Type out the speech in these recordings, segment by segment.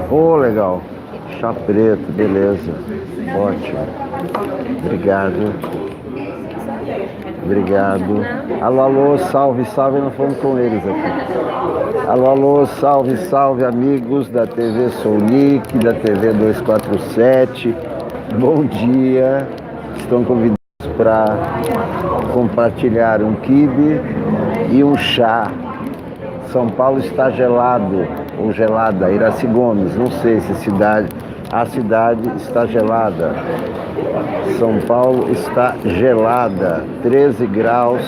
Oh, legal. Chá preto, beleza. Ótimo. Obrigado. Obrigado. Alô, alô, salve, salve. Nós fomos com eles aqui. Alô, alô, salve, salve, amigos da TV Sounic, da TV 247. Bom dia. Estão convidados para compartilhar um quibe e um chá. São Paulo está gelado, ou gelada. Iraci Gomes, não sei se a cidade está gelada. São Paulo está gelada, 13 graus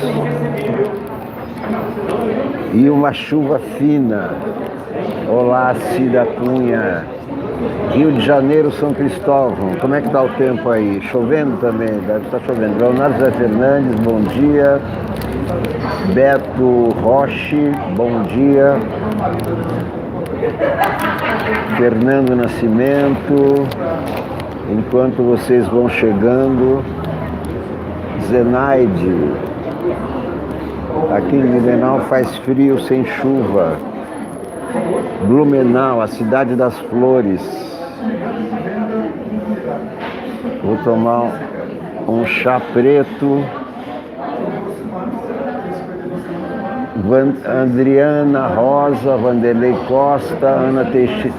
e uma chuva fina. Olá, Cida Cunha. Rio de Janeiro, São Cristóvão. Como é que está o tempo aí? Chovendo também, deve estar chovendo. Leonardo Zé Fernandes, bom dia. Beto Roche, bom dia. Fernando Nascimento, enquanto vocês vão chegando. Zenaide, aqui em Blumenau faz frio sem chuva. Blumenau, a cidade das flores. Vou tomar um chá preto. Adriana Rosa, Vanderlei Costa, Ana Teixeira.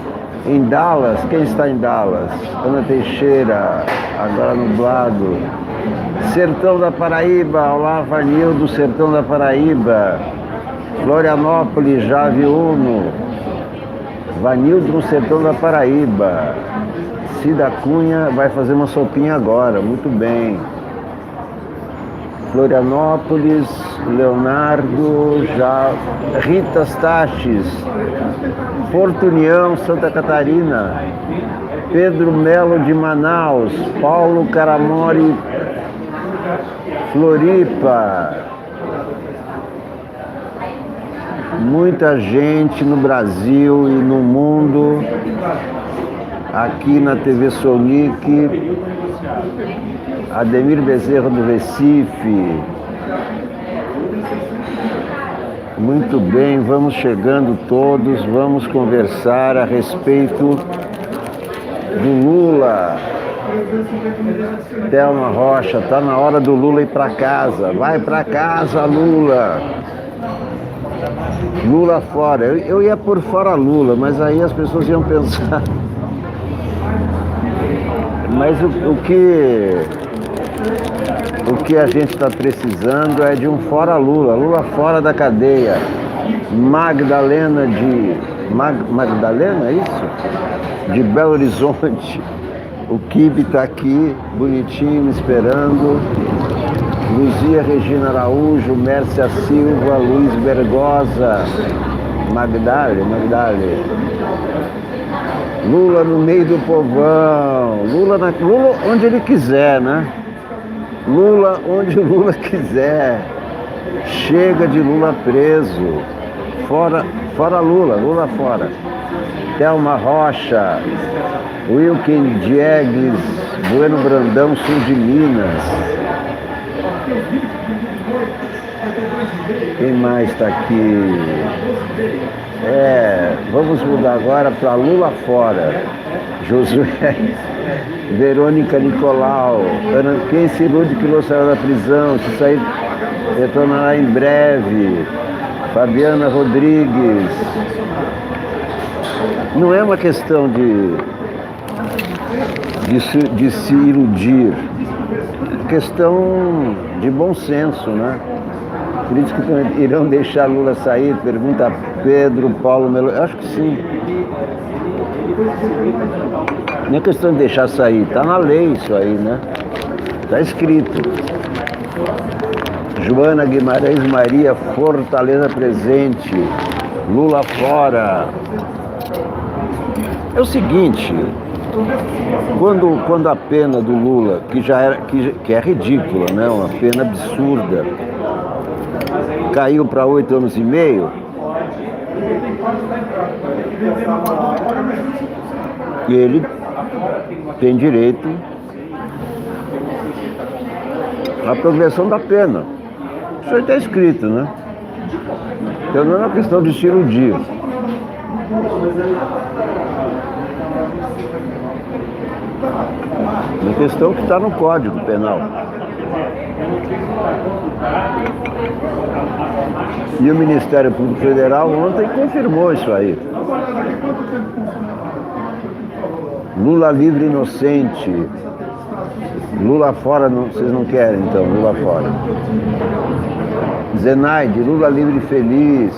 Em Dallas, quem está em Dallas? Ana Teixeira, agora nublado. Sertão da Paraíba, olá, Vanildo, Sertão da Paraíba. Florianópolis, Jave Uno. Vanildo no Sertão da Paraíba. Cida Cunha vai fazer uma sopinha agora, muito bem. Florianópolis, Leonardo, já Rita Staches, Porto União, Santa Catarina, Pedro Melo de Manaus, Paulo Caramori, Floripa. Muita gente no Brasil e no mundo, aqui na TV Sounic. Ademir Bezerra do Recife. Muito bem, vamos chegando todos, vamos conversar a respeito do Lula. Thelma Rocha, está na hora do Lula ir para casa. Vai para casa, Lula. Lula fora. Eu ia por fora Lula, mas aí as pessoas iam pensar. Mas o que a gente está precisando é de um fora Lula, Lula fora da cadeia. Magdalena Magdalena, é isso? De Belo Horizonte. O Kibe está aqui, bonitinho, me esperando. Luzia Regina Araújo, Mércia Silva, Luiz Bergosa, Magdale. Lula no meio do povão, Lula onde ele quiser, né? Lula onde Lula quiser. Chega de Lula preso. Fora Lula fora. Thelma Rocha, Wilkin Diegues, Bueno Brandão, sul de Minas. Quem mais está aqui? Vamos mudar agora para Lula fora. Josué, Verônica Nicolau, quem se ilude que não saiu da prisão, se sair, retornará em breve. Fabiana Rodrigues. Não é uma questão de se iludir, é questão de bom senso, né? Políticos que irão deixar Lula sair? Pergunta Pedro Paulo Melo. Eu acho que sim. Não é questão de deixar sair, está na lei isso aí, né? Está escrito. Joana Guimarães Maria, Fortaleza presente. Lula fora. É o seguinte, quando a pena do Lula, que é ridícula, né? Uma pena absurda, caiu para 8 anos e meio, e ele tem direito à progressão da pena. Isso aí está escrito, né? Então não é uma questão de se iludir. É uma questão que está no Código Penal. E o Ministério Público Federal ontem confirmou isso aí. Lula livre inocente. Lula fora, não, vocês não querem então, Lula fora. Zenaide, Lula livre e feliz.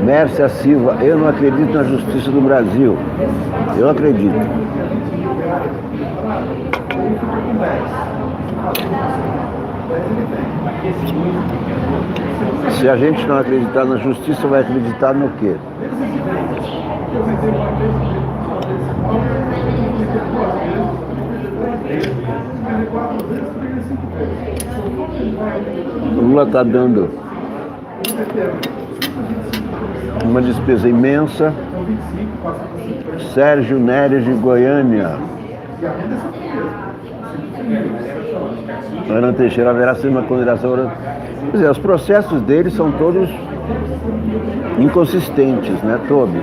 Mércia Silva, eu não acredito na justiça do Brasil. Eu acredito. Se a gente não acreditar na justiça, vai acreditar no quê? Lula está dando uma despesa imensa. Sérgio Neres de Goiânia. Ana Teixeira, haverá sido uma condenação. Quer dizer, os processos deles são todos inconsistentes, né? Todos.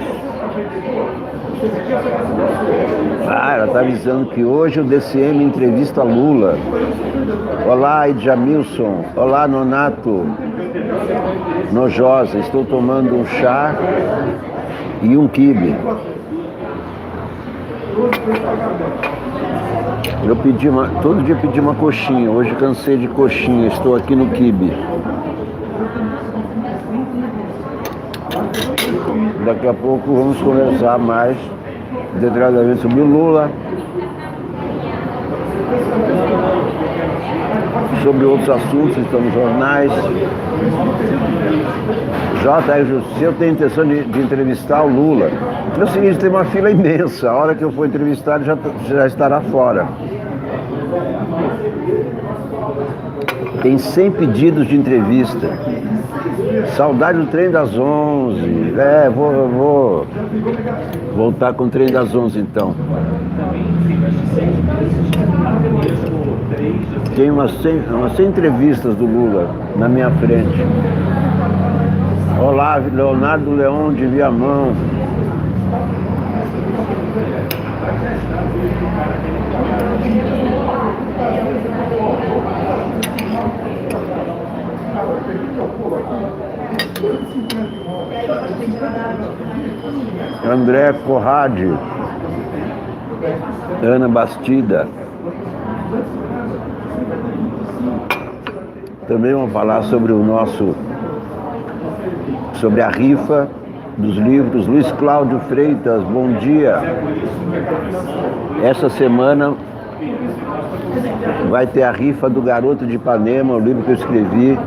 Ela está avisando que hoje o DCM entrevista Lula. Olá, Edjamilson. Olá, Nonato. Nojosa. Estou tomando um chá e um quibe. Eu pedi todo dia pedi uma coxinha. Hoje cansei de coxinha. Estou aqui no quibe. Daqui a pouco vamos conversar mais detalhadamente sobre o Lula, sobre outros assuntos que estão nos jornais. Se eu tenho intenção de entrevistar o Lula, é o seguinte, tem uma fila imensa. A hora que eu for entrevistar, ele já estará fora. Tem 100 pedidos de entrevista. Saudade do trem das 11. Vou voltar com o trem das 11 então. Tem umas 100 entrevistas do Lula na minha frente. Olá, Leonardo Leão de Viamão. André Corrade, Ana Bastida. Também vamos falar sobre sobre a rifa dos livros. Luiz Cláudio Freitas, bom dia. Essa semana vai ter a rifa do Garoto de Ipanema, o livro que eu escrevi,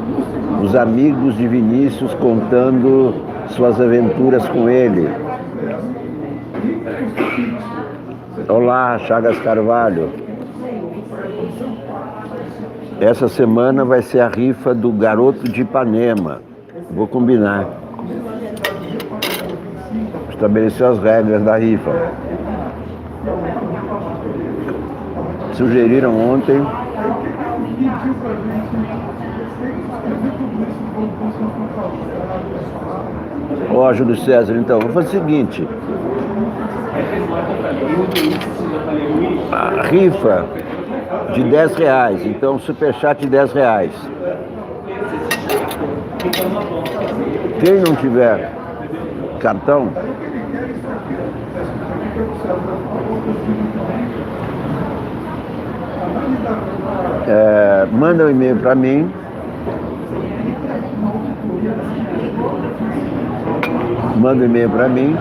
os amigos de Vinícius contando suas aventuras com ele. Olá, Chagas Carvalho. Essa semana vai ser a rifa do Garoto de Ipanema. Vou combinar. Estabelecer as regras da rifa. Sugeriram ontem Júlio César, então, vou fazer o seguinte. A rifa de R$10, então superchat de R$10. Quem não tiver cartão, manda um e-mail para mim. Manda um e-mail para mim.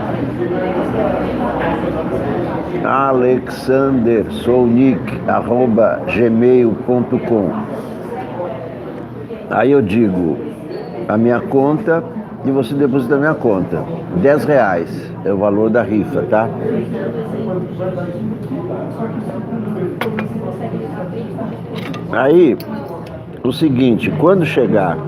alexandersolnik@gmail.com. Aí eu digo a minha conta e você deposita a minha conta. R$10 é o valor da rifa, tá? Aí, o seguinte, quando chegar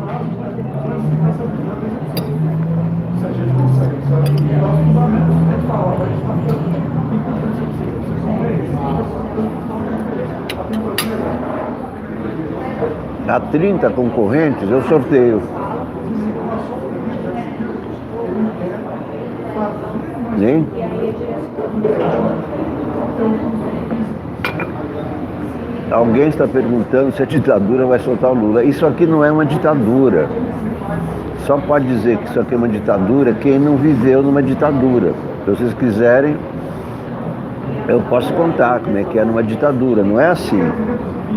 a 30 concorrentes, eu sorteio. Nem? Alguém está perguntando se a ditadura vai soltar o Lula. Isso aqui não é uma ditadura. Só pode dizer que isso aqui é uma ditadura quem não viveu numa ditadura. Se vocês quiserem, eu posso contar como é que é numa ditadura. Não é assim.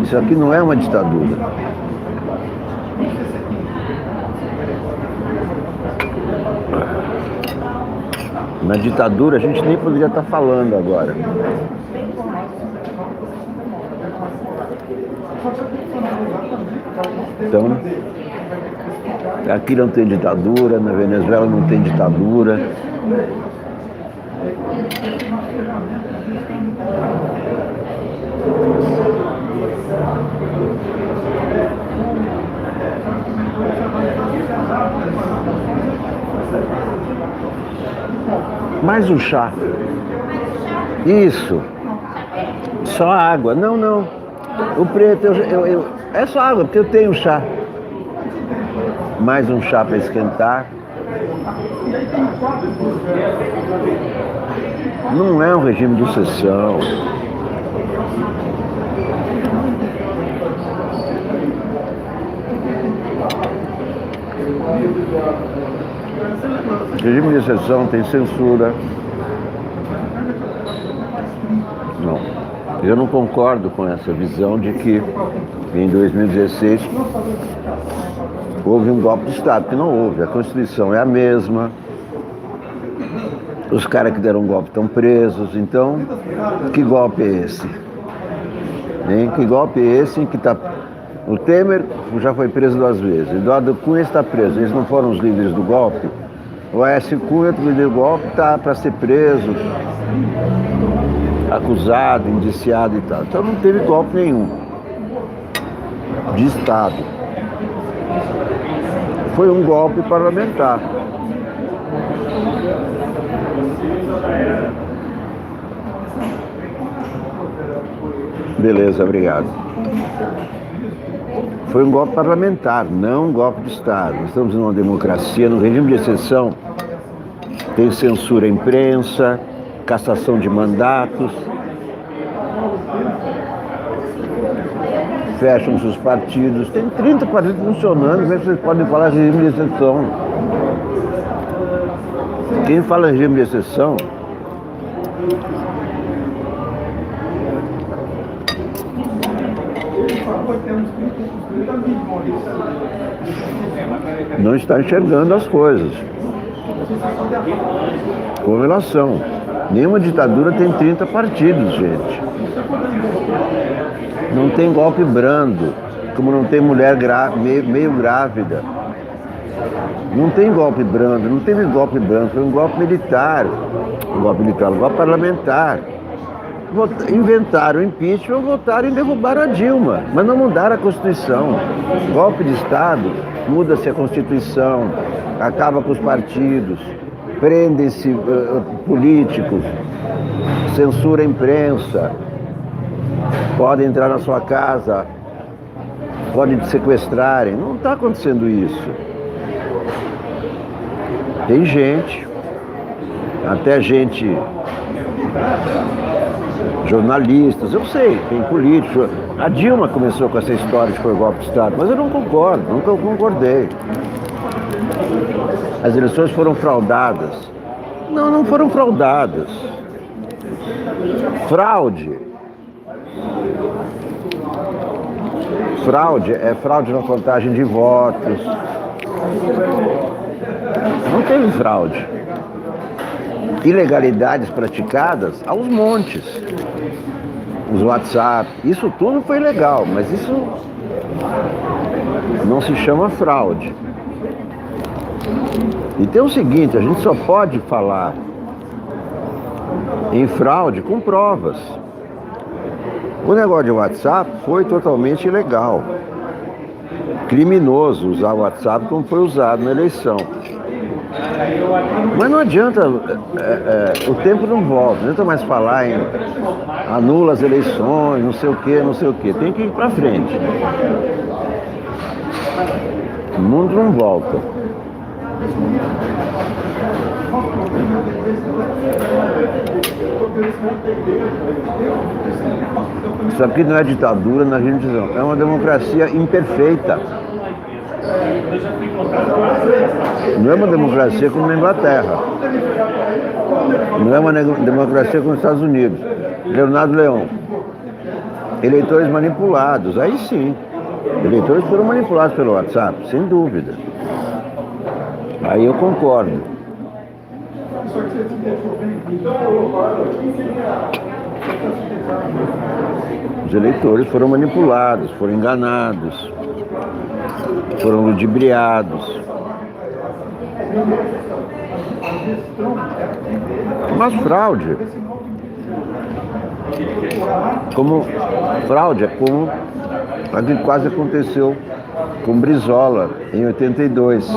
Isso aqui não é uma ditadura. Na ditadura a gente nem poderia estar falando agora. Então, aqui não tem ditadura, na Venezuela não tem ditadura. Mais um chá. Isso. Só água. Não, não. O preto, é só água, porque eu tenho chá. Mais um chá para esquentar. Não é um regime de sucessão. Regime de exceção tem censura. Não. Eu não concordo com essa visão de que em 2016 houve um golpe de Estado, porque não houve. A Constituição é a mesma. Os caras que deram golpe estão presos. Então, que golpe é esse? Hein? Que golpe é esse em que está... O Temer já foi preso 2 vezes. Eduardo Cunha está preso. Eles não foram os líderes do golpe. O Aécio Cunha, outro líder do golpe, está para ser preso, acusado, indiciado e tal. Então não teve golpe nenhum de Estado. Foi um golpe parlamentar. Beleza, obrigado. Foi um golpe parlamentar, não um golpe de Estado. Nós estamos numa democracia, no regime de exceção tem censura à imprensa, cassação de mandatos, fecham-se os partidos. Tem 30 partidos funcionando, como é que vocês podem falar de regime de exceção? Quem fala em regime de exceção não está enxergando as coisas com relação. Nenhuma ditadura tem 30 partidos, gente. Não tem golpe brando, como não tem mulher meio grávida. Não tem golpe brando, não teve golpe brando, foi um golpe militar. Um golpe parlamentar. Inventaram o impeachment, votaram em derrubar a Dilma, mas não mudaram a Constituição. Golpe de Estado, muda-se a Constituição, acaba com os partidos, prendem-se políticos, censura a imprensa, podem entrar na sua casa, podem te sequestrarem. Não está acontecendo isso. Tem gente, até gente... jornalistas, eu sei, tem políticos. A Dilma começou com essa história de que foi golpe de Estado, mas eu não concordo, nunca concordei. As eleições foram fraudadas. Não, não foram fraudadas. Fraude. Fraude é fraude na contagem de votos. Não teve fraude. Ilegalidades praticadas aos montes. Os WhatsApp, isso tudo foi legal, mas isso não se chama fraude. E tem o seguinte, a gente só pode falar em fraude com provas. O negócio de WhatsApp foi totalmente ilegal. Criminoso usar o WhatsApp como foi usado na eleição. Mas não adianta, o tempo não volta, não adianta mais falar em anula as eleições, não sei o que, tem que ir pra frente. O mundo não volta. Isso aqui não é ditadura, na gente não. É uma democracia imperfeita. Não é uma democracia como na Inglaterra. Não é uma democracia como nos Estados Unidos. Leonardo Leão. Eleitores manipulados. Aí sim. Eleitores foram manipulados pelo WhatsApp, sem dúvida. Aí eu concordo. Os eleitores foram manipulados, foram enganados, foram ludibriados. Mas fraude. Como fraude é como a que quase aconteceu com Brizola em 82.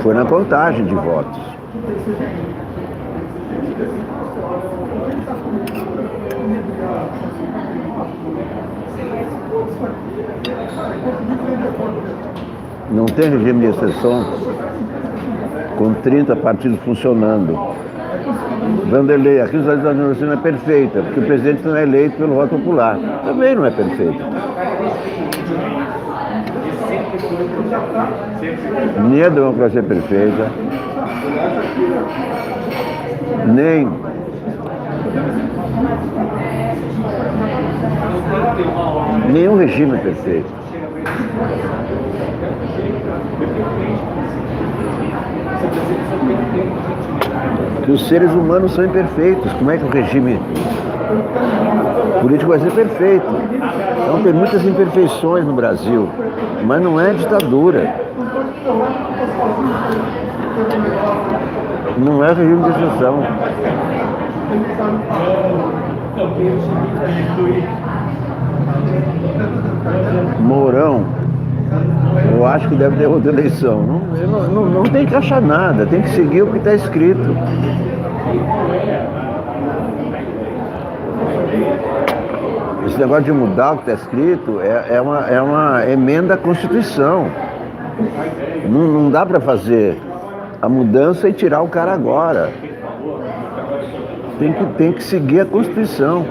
Foi na contagem de votos. Não tem regime de exceção com 30 partidos funcionando. Vanderlei, aqui nos Estados Unidos não é perfeita, porque o presidente não é eleito pelo voto popular. Também não é perfeita. Nem a democracia é perfeita, nem nenhum regime é perfeito. Que os seres humanos são imperfeitos. Como é que o regime político vai ser perfeito? Então tem muitas imperfeições no Brasil, mas não é ditadura. Não é regime de exceção. Mourão, eu acho que deve ter outra eleição. Não tem que achar nada, tem que seguir o que está escrito. Esse negócio de mudar o que está escrito é uma emenda à Constituição. Não dá para fazer a mudança e tirar o cara agora. Tem que seguir a Constituição.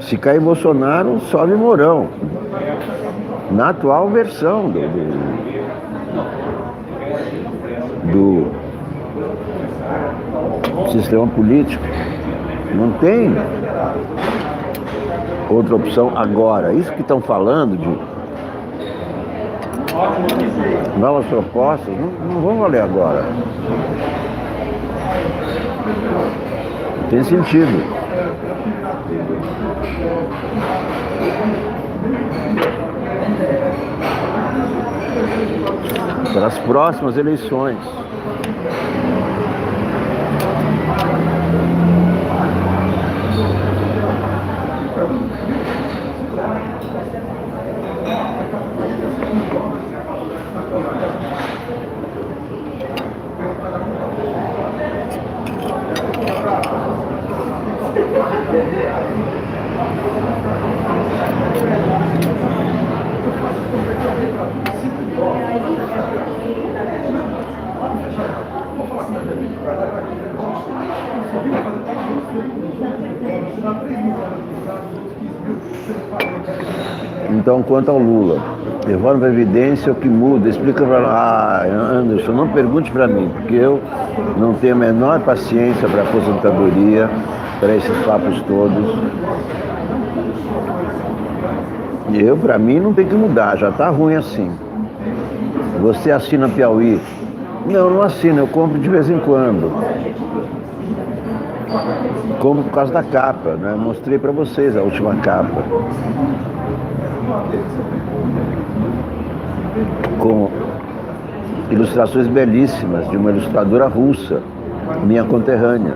Se cair Bolsonaro, sobe Mourão. Na atual versão do sistema político. Não tem outra opção agora. Isso que estão falando de novas propostas, não vão valer agora. Não tem sentido. Para as próximas eleições. Então, quanto ao Lula, levando para evidência o que muda, explica para lá, Anderson, não pergunte para mim, porque eu não tenho a menor paciência para aposentadoria, para esses papos todos. Para mim, não tem que mudar, já está ruim assim. Você assina Piauí? Não assino, eu compro de vez em quando. Compro por causa da capa, né? Mostrei para vocês a última capa. Com ilustrações belíssimas de uma ilustradora russa, minha conterrânea.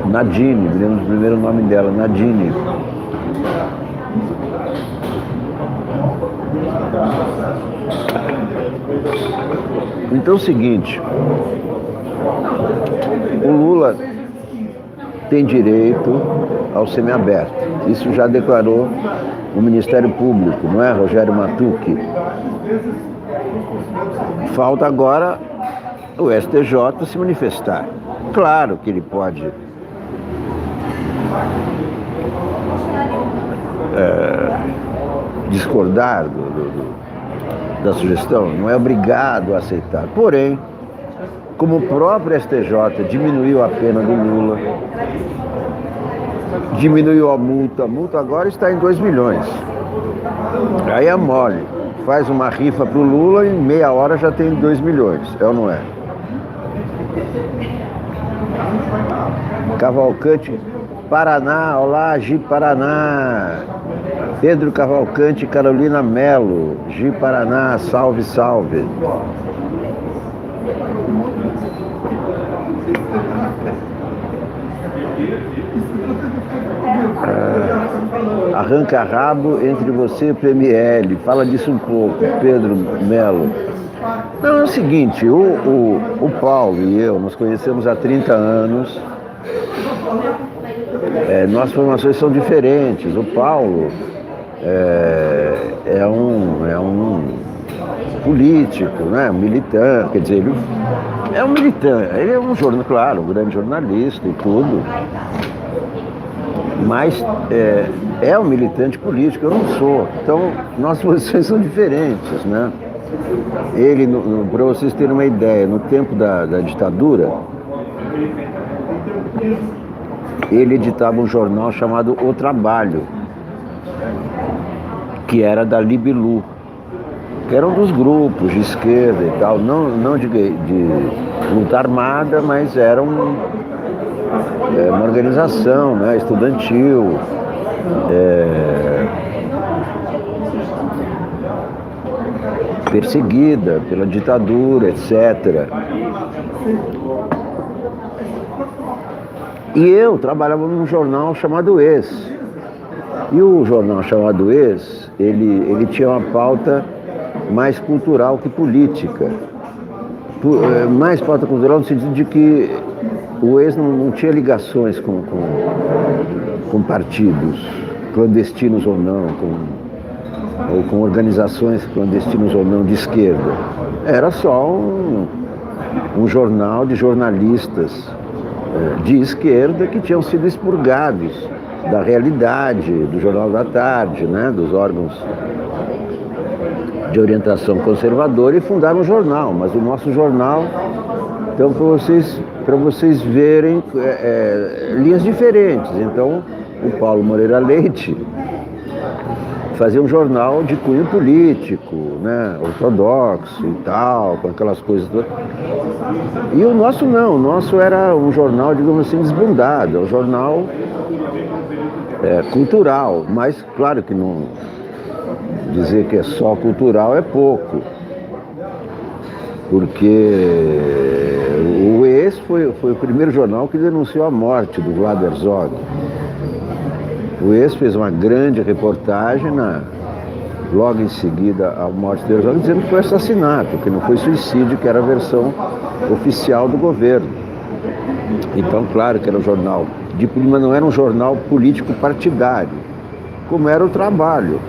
Nadine, me lembro do primeiro nome dela, Nadine. Então é o seguinte, o Lula tem direito ao semiaberto. Isso já declarou o Ministério Público, não é, Rogério Matucci? Falta agora o STJ se manifestar. Claro que ele pode discordar da sugestão, não é obrigado a aceitar. Porém, como o próprio STJ diminuiu a pena do Lula, diminuiu a multa agora está em 2 milhões. Aí é mole, faz uma rifa para o Lula e em meia hora já tem 2 milhões, é ou não é? Cavalcante, Paraná, olá, Gi Paraná. Pedro Cavalcante, Carolina Melo, Gi Paraná, salve, salve. Arranca rabo entre você e o PML. Fala disso um pouco, Pedro Melo. Não, é o seguinte, o Paulo e eu nos conhecemos há 30 anos. Nossas formações são diferentes. O Paulo é um político, né? Um militante, quer dizer, ele é um militante, ele é um jornalista, claro, um grande jornalista e tudo, mas é um militante político, eu não sou. Então, nossas posições são diferentes, né? Ele, para vocês terem uma ideia, no tempo da ditadura, ele editava um jornal chamado O Trabalho, que era da Libilu, que era um dos grupos de esquerda e tal, não de luta armada, mas era uma organização, né, estudantil, perseguida pela ditadura, etc. E eu trabalhava num jornal chamado Ex. E o jornal chamado Ex, ele tinha uma pauta mais cultural que política. Mais pauta cultural no sentido de que o Ex não tinha ligações com partidos, clandestinos ou não, ou com organizações clandestinas ou não de esquerda. Era só um jornal de jornalistas de esquerda que tinham sido expurgados da realidade, do Jornal da Tarde, né, dos órgãos de orientação conservadora, e fundaram um jornal. Mas o nosso jornal, então, para vocês verem, linhas diferentes. Então, o Paulo Moreira Leite fazia um jornal de cunho político, né, ortodoxo e tal, com aquelas coisas todas. E o nosso não, o nosso era um jornal, digamos assim, desbundado, um jornal cultural, mas claro que não dizer que é só cultural é pouco, porque o Ex foi o primeiro jornal que denunciou a morte do Vlad Herzog. O Ex fez uma grande reportagem logo em seguida à morte do Herzog, dizendo que foi assassinato, que não foi suicídio, que era a versão oficial do governo. Então, claro que era um jornal mas não era um jornal político partidário, como era o Trabalho.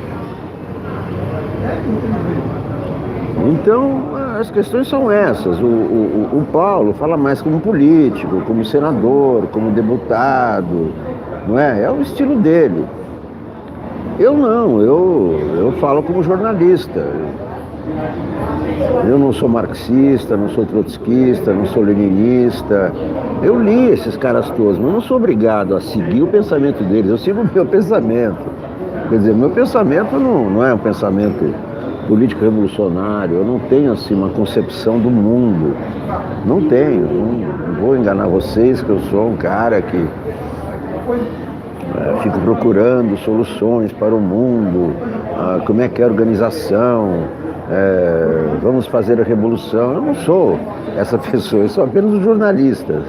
Então, as questões são essas. O Paulo fala mais como político, como senador, como deputado, não é? É o estilo dele. Eu não, eu falo como jornalista. Eu não sou marxista, não sou trotskista, não sou leninista. Eu li esses caras todos, mas não sou obrigado a seguir o pensamento deles, eu sigo o meu pensamento. Quer dizer, meu pensamento não é um pensamento político revolucionário, eu não tenho assim uma concepção do mundo. Não tenho, não vou enganar vocês que eu sou um cara que fico procurando soluções para o mundo, como é que é a organização, vamos fazer a revolução. Eu não sou essa pessoa, eu sou apenas um jornalista.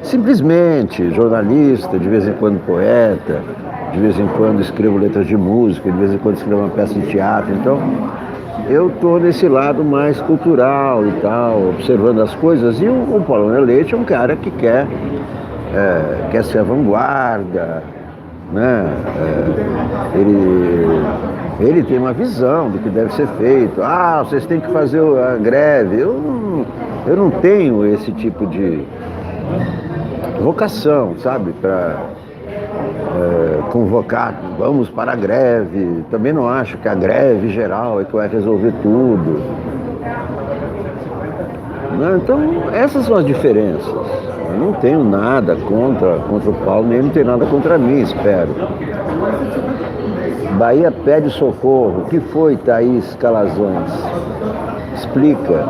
Simplesmente jornalista, de vez em quando poeta, de vez em quando escrevo letras de música, de vez em quando escrevo uma peça de teatro. Então, eu estou nesse lado mais cultural e tal, observando as coisas. E o Paulo Leite é um cara que quer ser a vanguarda, né? Ele tem uma visão do que deve ser feito. Ah, vocês têm que fazer a greve. Eu não tenho esse tipo de vocação, sabe, para convocar, vamos para a greve. Também não acho que a greve geral é que vai resolver tudo. Então, essas são as diferenças. Eu não tenho nada contra o Paulo, nem ele não tem nada contra mim, espero. Bahia pede socorro. O que foi, Thaís Calazans? Explica.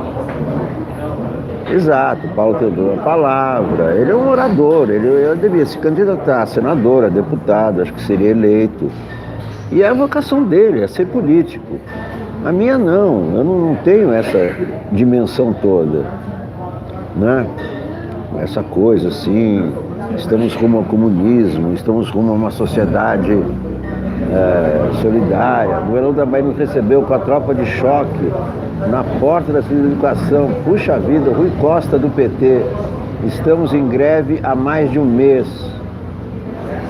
Exato, Paulo Teodoro a palavra. Ele é um orador, ele devia se candidatar a senador, a deputado, acho que seria eleito. E é a vocação dele, é ser político. A minha não, eu não tenho essa dimensão toda, né? Essa coisa assim, estamos rumo ao comunismo, estamos rumo a uma sociedade solidária. O governador da Bahia nos recebeu com a tropa de choque na porta da Secretaria de Educação. Puxa vida, Rui Costa do PT, estamos em greve há mais de um mês.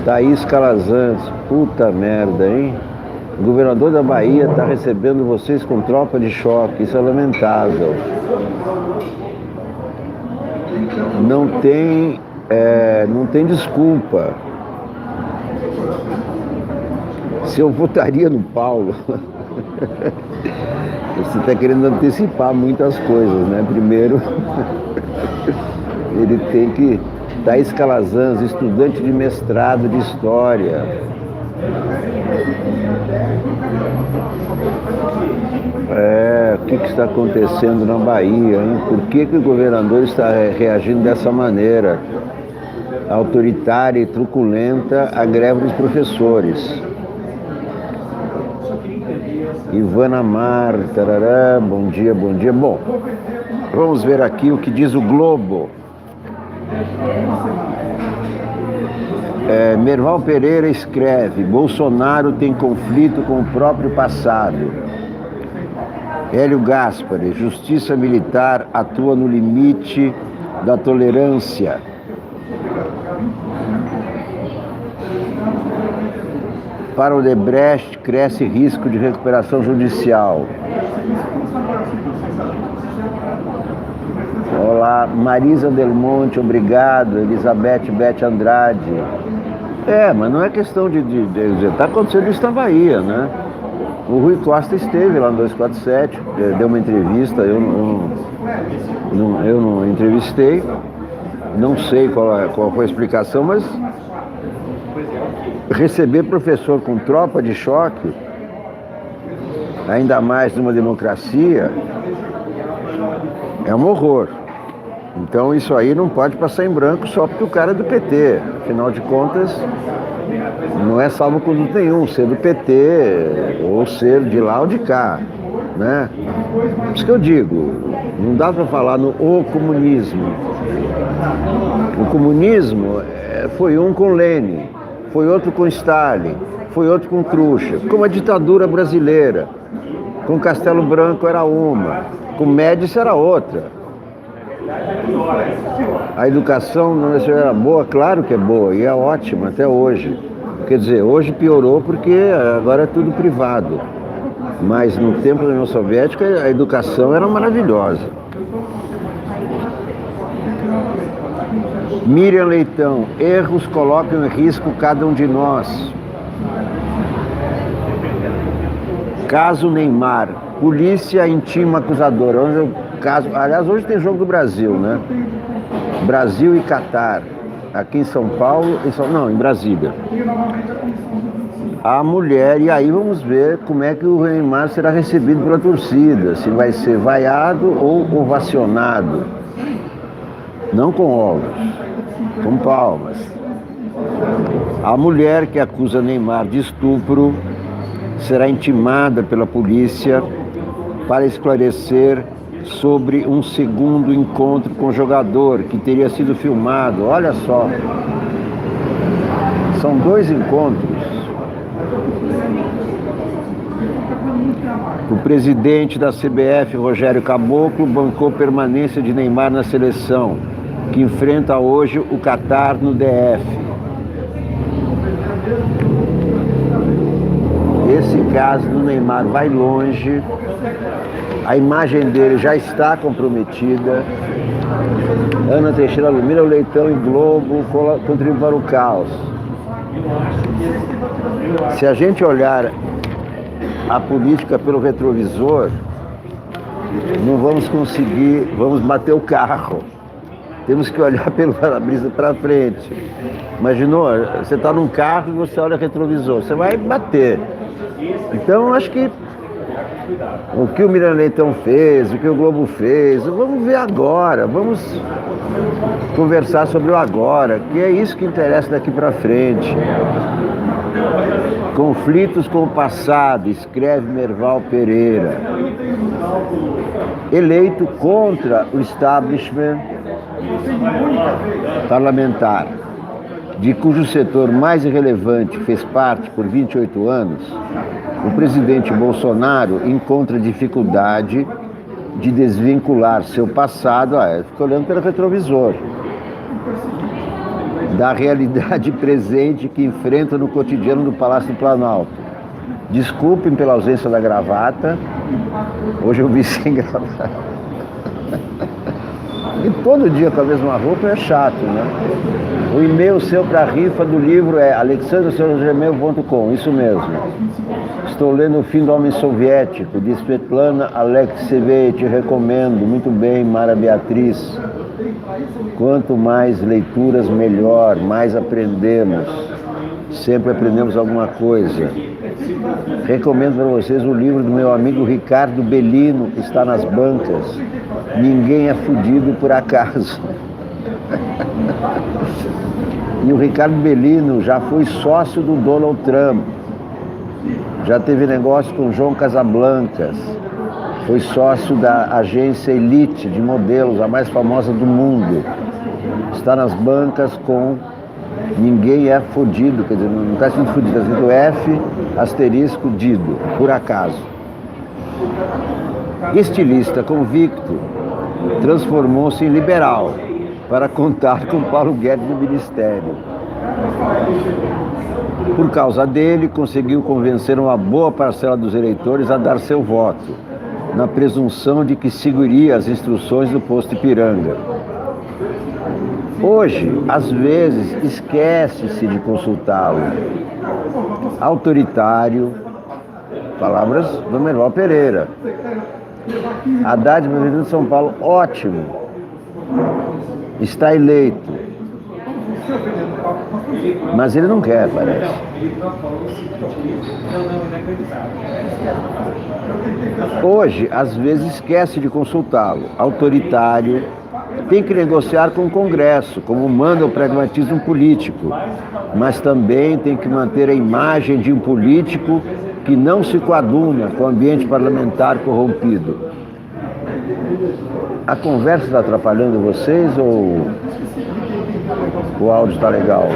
Thaís Calazans, puta merda, hein? O governador da Bahia está recebendo vocês com tropa de choque, isso é lamentável. Não tem desculpa. Se eu votaria no Paulo, você está querendo antecipar muitas coisas, né? Primeiro, ele tem que... Thaís Calazans, estudante de mestrado de História. O que está acontecendo na Bahia, hein? Por que o governador está reagindo dessa maneira autoritária e truculenta à greve dos professores? Ivana Mar, tarará, bom dia, bom dia. Bom, vamos ver aqui o que diz o Globo. Merval Pereira escreve: Bolsonaro tem conflito com o próprio passado. Hélio Gaspari: justiça militar atua no limite da tolerância. Para o Odebrecht, cresce risco de recuperação judicial. Olá, Marisa Del Monte, obrigado. Elizabeth Bete Andrade. Mas não é questão de dizer, está acontecendo isso na Bahia, né? O Rui Costa esteve lá no 247, deu uma entrevista, eu não entrevistei, não sei qual foi a explicação, mas receber professor com tropa de choque, ainda mais numa democracia, é um horror. Então isso aí não pode passar em branco só porque o cara é do PT. Afinal de contas, não é salvo-conduto nenhum ser do PT ou ser de lá ou de cá, né? Por isso que eu digo, não dá para falar no comunismo. O comunismo foi um com Lenin, foi outro com Stalin, foi outro com Khrushchev, como a ditadura brasileira. Com Castelo Branco era uma, com Médici era outra. A educação não era boa, claro que é boa, e é ótima até hoje. Quer dizer, hoje piorou porque agora é tudo privado. Mas no tempo da União Soviética a educação era maravilhosa. Miriam Leitão: erros colocam em risco cada um de nós. Caso Neymar, polícia intima acusadora. Aliás, hoje tem jogo do Brasil, né? Brasil e Catar, aqui em São Paulo, em Brasília. A mulher, e aí vamos ver como é que o Neymar será recebido pela torcida, se vai ser vaiado ou ovacionado. Não com ovos, com palmas. A mulher que acusa Neymar de estupro será intimada pela polícia para esclarecer sobre um segundo encontro com o jogador que teria sido filmado. Olha só, são 2 encontros. O presidente da CBF, Rogério Caboclo, bancou permanência de Neymar na seleção, que enfrenta hoje o Catar no DF. eficaz do Neymar vai longe, a imagem dele já está comprometida. Ana Teixeira Lumira, o Leitão e Globo contribuem para o caos. Se a gente olhar a política pelo retrovisor, não vamos conseguir, vamos bater o carro. Temos que olhar pelo para-brisa para frente. Imaginou? Você está num carro e você olha o retrovisor, você vai bater. Então, acho que o que o Miriam Leitão fez, o que o Globo fez, vamos ver agora, vamos conversar sobre o agora, que é isso que interessa daqui para frente. Conflitos com o passado, escreve Merval Pereira. Eleito contra o establishment parlamentar, de cujo setor mais irrelevante fez parte por 28 anos, o presidente Bolsonaro encontra dificuldade de desvincular seu passado, fica olhando pelo retrovisor, da realidade presente que enfrenta no cotidiano do Palácio do Planalto. Desculpem pela ausência da gravata, hoje eu vi sem gravata. E todo dia com a mesma roupa é chato, né? O e-mail seu para a rifa do livro é alexandre@gmail.com, isso mesmo. Estou lendo O Fim do Homem Soviético, de Svetlana Alexievich, recomendo, muito bem, Mara Beatriz. Quanto mais leituras, melhor, mais aprendemos. Sempre aprendemos alguma coisa. Recomendo para vocês o livro do meu amigo Ricardo Bellino, que está nas bancas. Ninguém é fudido por acaso. E o Ricardo Bellino já foi sócio do Donald Trump. Já teve negócio com João Casablancas. Foi sócio da agência Elite de modelos, a mais famosa do mundo. Está nas bancas com Ninguém é Fudido, quer dizer, não está escrito fudido, está escrito F, asterisco, dido, por acaso. Estilista convicto, transformou-se em liberal para contar com Paulo Guedes no ministério. Por causa dele, conseguiu convencer uma boa parcela dos eleitores a dar seu voto, na presunção de que seguiria as instruções do posto Ipiranga. Hoje, às vezes, esquece-se de consultá-lo. Autoritário, palavras do Merval Pereira. Haddad, prefeito de São Paulo, ótimo. Está eleito. Mas ele não quer, parece. Hoje, às vezes, esquece de consultá-lo. Autoritário, tem que negociar com o Congresso, como manda o pragmatismo político, mas também tem que manter a imagem de um político que não se coaduna com o ambiente parlamentar corrompido. A conversa está atrapalhando vocês ou o áudio está legal?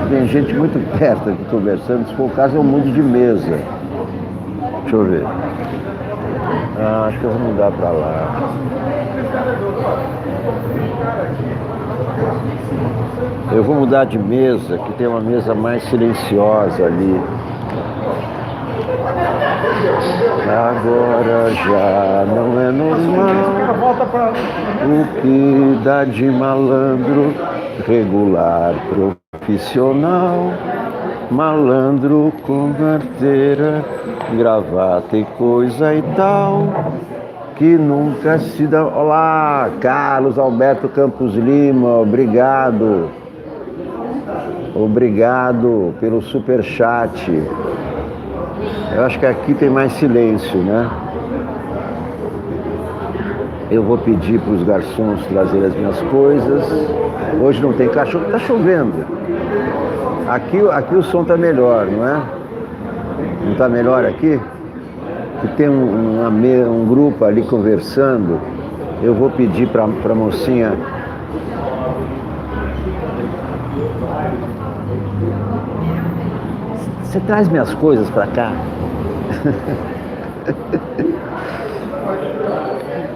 Tem gente muito perto aqui conversando, se for o caso eu mudo de mesa. Deixa eu ver. Acho que eu vou mudar para lá. Eu vou mudar de mesa, que tem uma mesa mais silenciosa ali. Agora já não é normal o que dá de malandro, regular, profissional, malandro com carteira, gravata e coisa e tal, que nunca se dá. Olá, Carlos Alberto Campos Lima, obrigado. Obrigado pelo superchat. Eu acho que aqui tem mais silêncio, né? Eu vou pedir para os garçons trazerem as minhas coisas. Hoje não tem cachorro, está chovendo. Aqui o som está melhor, não é? Não está melhor aqui? Que tem um grupo ali conversando. Eu vou pedir para a mocinha. Você traz minhas coisas para cá?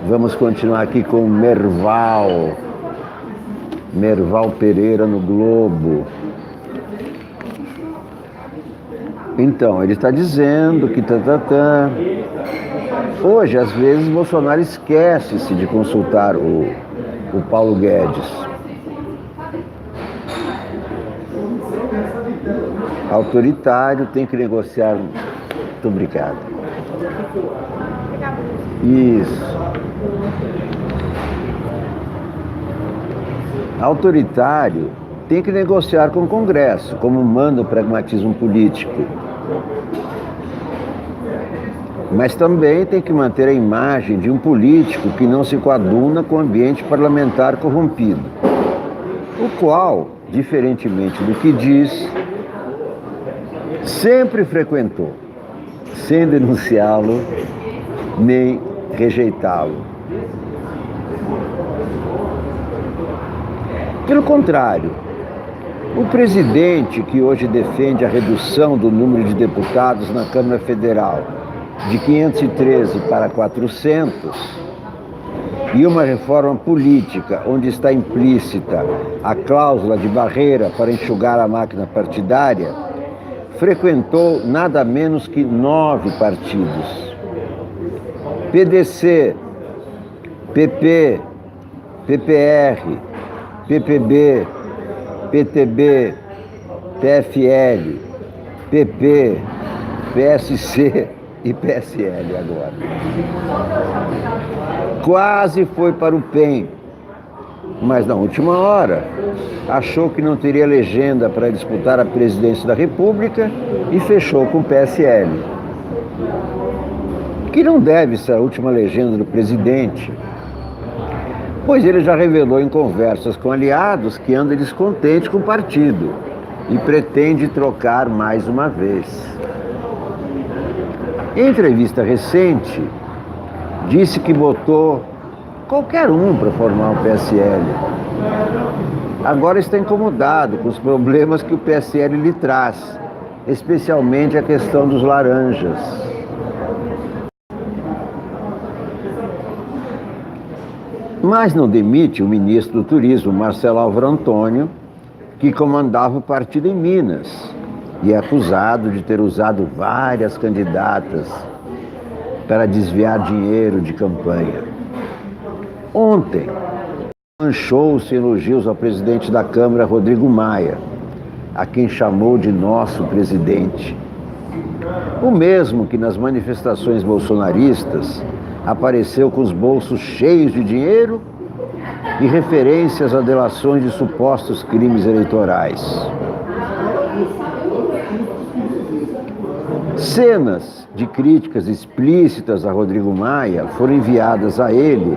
Vamos continuar aqui com Merval Pereira no Globo. Então, ele está dizendo que Hoje, às vezes, Bolsonaro esquece-se de consultar o Paulo Guedes. Autoritário tem que negociar. Muito obrigado. Isso. Autoritário tem que negociar com o Congresso, como manda o pragmatismo político. Mas também tem que manter a imagem de um político que não se coaduna com o ambiente parlamentar corrompido, o qual, diferentemente do que diz, sempre frequentou, sem denunciá-lo nem rejeitá-lo. Pelo contrário, o presidente que hoje defende a redução do número de deputados na Câmara Federal de 513 para 400 e uma reforma política onde está implícita a cláusula de barreira para enxugar a máquina partidária, frequentou nada menos que 9 partidos. PDC, PP, PPR, PPB, PTB, PFL, PP, PSC e PSL agora. Quase foi para o PEN, mas na última hora achou que não teria legenda para disputar a presidência da República e fechou com o PSL. Que não deve ser a última legenda do presidente, pois ele já revelou em conversas com aliados que anda descontente com o partido e pretende trocar mais uma vez. Em entrevista recente, disse que botou qualquer um para formar o PSL. Agora está incomodado com os problemas que o PSL lhe traz, especialmente a questão dos laranjas. Mas não demite o ministro do Turismo, Marcelo Álvaro Antônio, que comandava o partido em Minas e é acusado de ter usado várias candidatas para desviar dinheiro de campanha. Ontem, manchou-se elogios ao presidente da Câmara, Rodrigo Maia, a quem chamou de nosso presidente. O mesmo que nas manifestações bolsonaristas apareceu com os bolsos cheios de dinheiro e referências a delações de supostos crimes eleitorais. Cenas de críticas explícitas a Rodrigo Maia foram enviadas a ele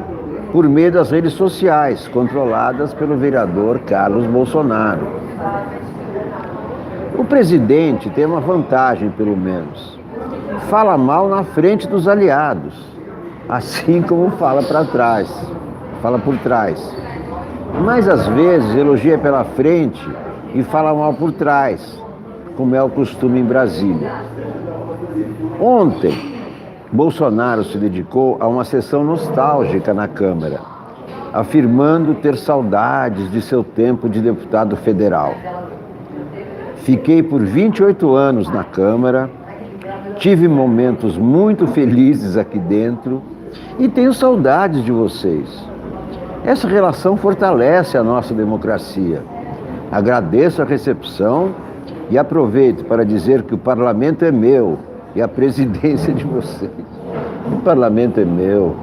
por meio das redes sociais, controladas pelo vereador Carlos Bolsonaro. O presidente tem uma vantagem, pelo menos. Fala mal na frente dos aliados, assim como fala por trás. Mas às vezes elogia pela frente e fala mal por trás, como é o costume em Brasília. Ontem, Bolsonaro se dedicou a uma sessão nostálgica na Câmara, afirmando ter saudades de seu tempo de deputado federal. Fiquei por 28 anos na Câmara, tive momentos muito felizes aqui dentro e tenho saudades de vocês. Essa relação fortalece a nossa democracia. Agradeço a recepção e aproveito para dizer que o parlamento é meu e a presidência de vocês. O parlamento é meu.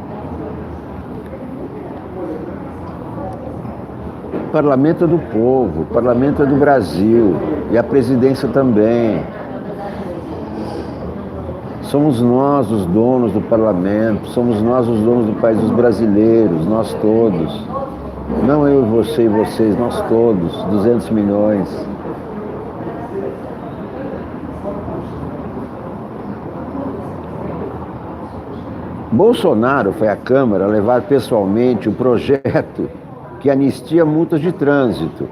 O parlamento é do povo, o parlamento é do Brasil e a presidência também. Somos nós os donos do parlamento, somos nós os donos do país dos brasileiros, nós todos. Não eu e você e vocês, nós todos, 200 milhões. Bolsonaro foi à Câmara levar pessoalmente o projeto que anistia multas de trânsito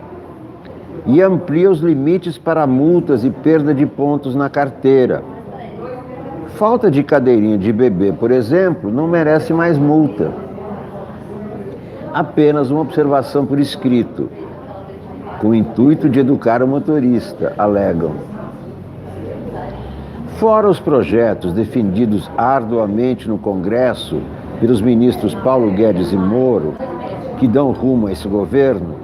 e amplia os limites para multas e perda de pontos na carteira. Falta de cadeirinha de bebê, por exemplo, não merece mais multa. Apenas uma observação por escrito, com o intuito de educar o motorista, alegam. Fora os projetos defendidos arduamente no Congresso pelos ministros Paulo Guedes e Moro, que dão rumo a esse governo,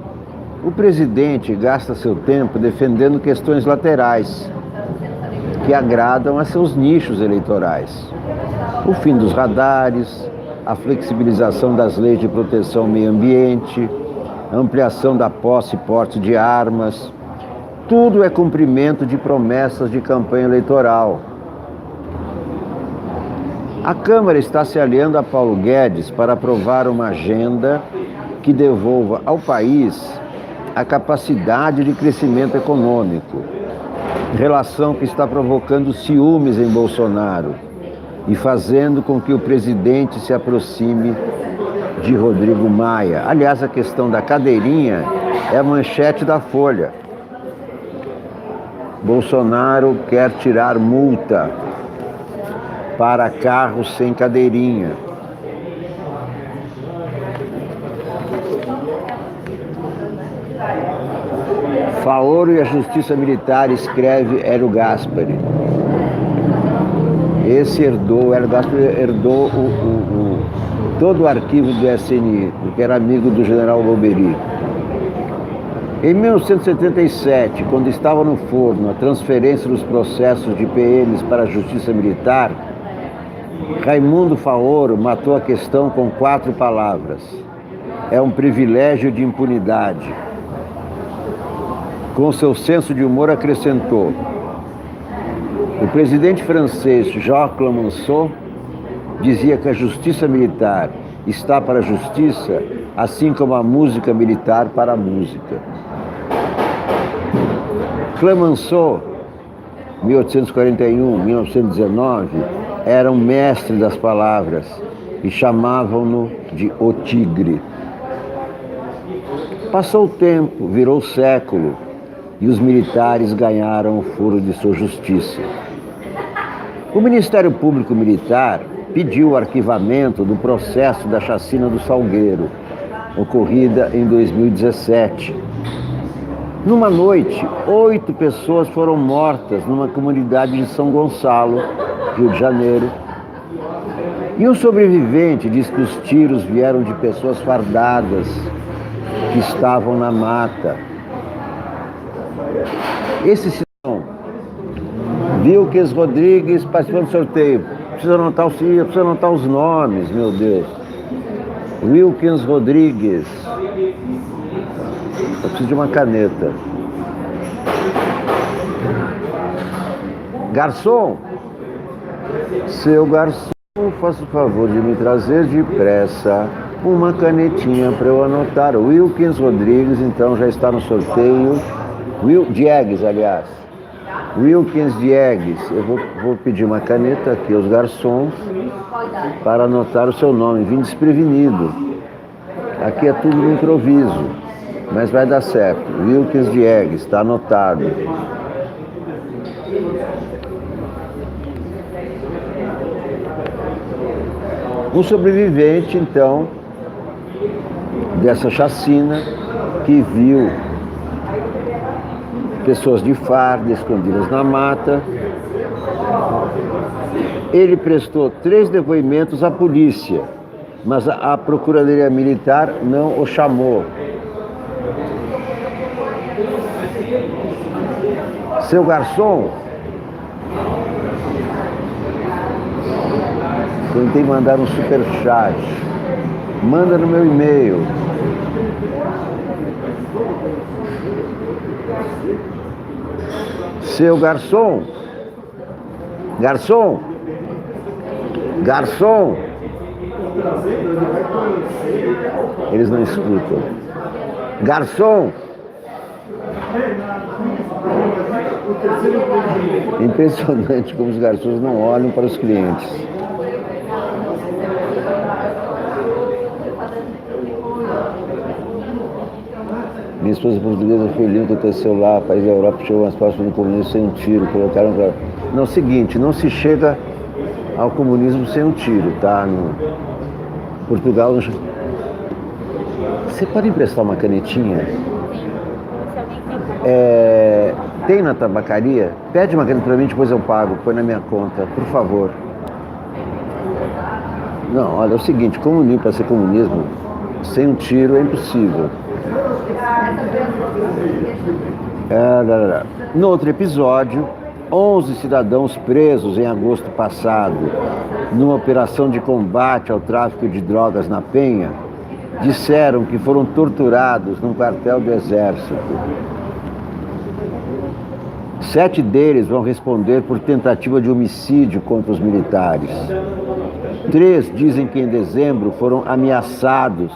o presidente gasta seu tempo defendendo questões laterais, que agradam a seus nichos eleitorais. O fim dos radares, a flexibilização das leis de proteção ao meio ambiente, a ampliação da posse e porte de armas, tudo é cumprimento de promessas de campanha eleitoral. A Câmara está se aliando a Paulo Guedes para aprovar uma agenda que devolva ao país a capacidade de crescimento econômico, relação que está provocando ciúmes em Bolsonaro e fazendo com que o presidente se aproxime de Rodrigo Maia. Aliás, a questão da cadeirinha é a manchete da Folha. Bolsonaro quer tirar multa para carros sem cadeirinha. Faoro e a Justiça Militar, escreve Hélio Gaspari. Hélio Gaspari herdou todo o arquivo do SNI, que era amigo do general Loberi. Em 1977, quando estava no forno a transferência dos processos de PMs para a Justiça Militar, Raimundo Faoro matou a questão com 4 palavras: é um privilégio de impunidade. Com seu senso de humor, acrescentou: o presidente francês Jacques Clemenceau dizia que a justiça militar está para a justiça, assim como a música militar para a música. Clemenceau, 1841-1919, era um mestre das palavras e chamavam-no de O Tigre. Passou o tempo, virou século, e os militares ganharam o foro de sua justiça. O Ministério Público Militar pediu o arquivamento do processo da chacina do Salgueiro, ocorrida em 2017. Numa noite, 8 pessoas foram mortas numa comunidade de São Gonçalo, Rio de Janeiro. E um sobrevivente diz que os tiros vieram de pessoas fardadas que estavam na mata. Esse cidadão, Wilkes Rodrigues, participando do sorteio. Precisa anotar os nomes, meu Deus. Wilkes Rodrigues. Eu preciso de uma caneta. Garçom, seu garçom, faça o favor de me trazer depressa uma canetinha para eu anotar. Wilkes Rodrigues, então, já está no sorteio. Diegues, aliás. Wilkins Diegues. Eu vou pedir uma caneta aqui aos garçons para anotar o seu nome. Vim desprevenido. Aqui é tudo no improviso, mas vai dar certo. Wilkins Diegues, está anotado. Um sobrevivente, então, dessa chacina, que viu pessoas de farda escondidas na mata, ele prestou 3 depoimentos à polícia, mas a Procuradoria Militar não o chamou. Seu garçom, tentei mandar um superchat. Manda no meu e-mail. Seu garçom, garçom, garçom. Eles não escutam. Garçom. Impressionante como os garçons não olham para os clientes. Minha esposa portuguesa foi linda, aconteceu lá, país da Europa, chegou mais próximo do comunismo sem um tiro, colocaram pra... Não, é o seguinte, não se chega ao comunismo sem um tiro, tá? No Portugal... Não... Você pode emprestar uma canetinha? Tem na tabacaria? Pede uma caneta pra mim, depois eu pago. Põe na minha conta, por favor. Não, olha, é o seguinte, comunismo, para ser comunismo, sem um tiro é impossível. No outro episódio, 11 cidadãos presos em agosto passado, numa operação de combate ao tráfico de drogas na Penha, disseram que foram torturados num quartel do Exército. 7 deles vão responder por tentativa de homicídio contra os militares. 3 dizem que em dezembro foram ameaçados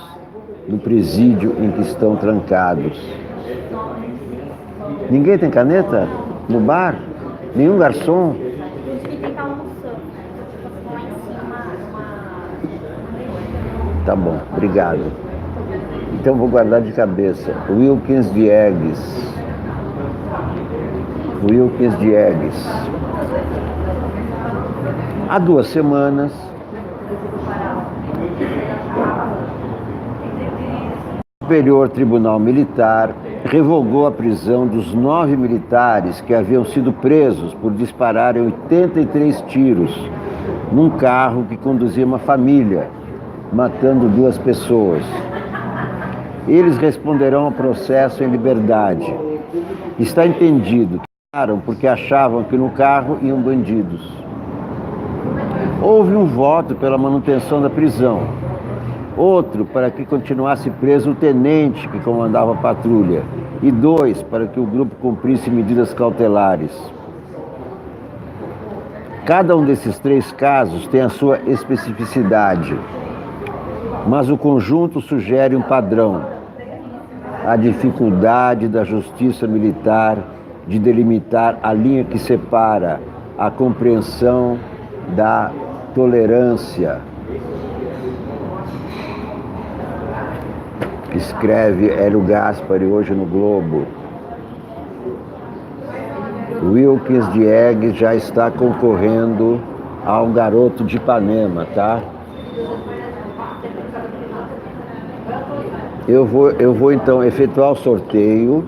no presídio em que estão trancados. Ninguém tem caneta? No bar? Nenhum garçom? Tá bom, obrigado. Então vou guardar de cabeça. Wilkins Diegues. Wilkins Diegues. Há 2 semanas, o Superior Tribunal Militar revogou a prisão dos 9 militares que haviam sido presos por dispararem 83 tiros num carro que conduzia uma família, matando 2 pessoas. Eles responderão ao processo em liberdade. Está entendido que pararam porque achavam que no carro iam bandidos. Houve um voto pela manutenção da prisão, outro para que continuasse preso o tenente que comandava a patrulha e 2 para que o grupo cumprisse medidas cautelares. Cada um desses 3 casos tem a sua especificidade, mas o conjunto sugere um padrão: a dificuldade da justiça militar de delimitar a linha que separa a compreensão da tolerância. Escreve Hélio Gaspari hoje no Globo. Wilkins Diegues já está concorrendo ao Garoto de Ipanema, tá? Eu vou então efetuar o sorteio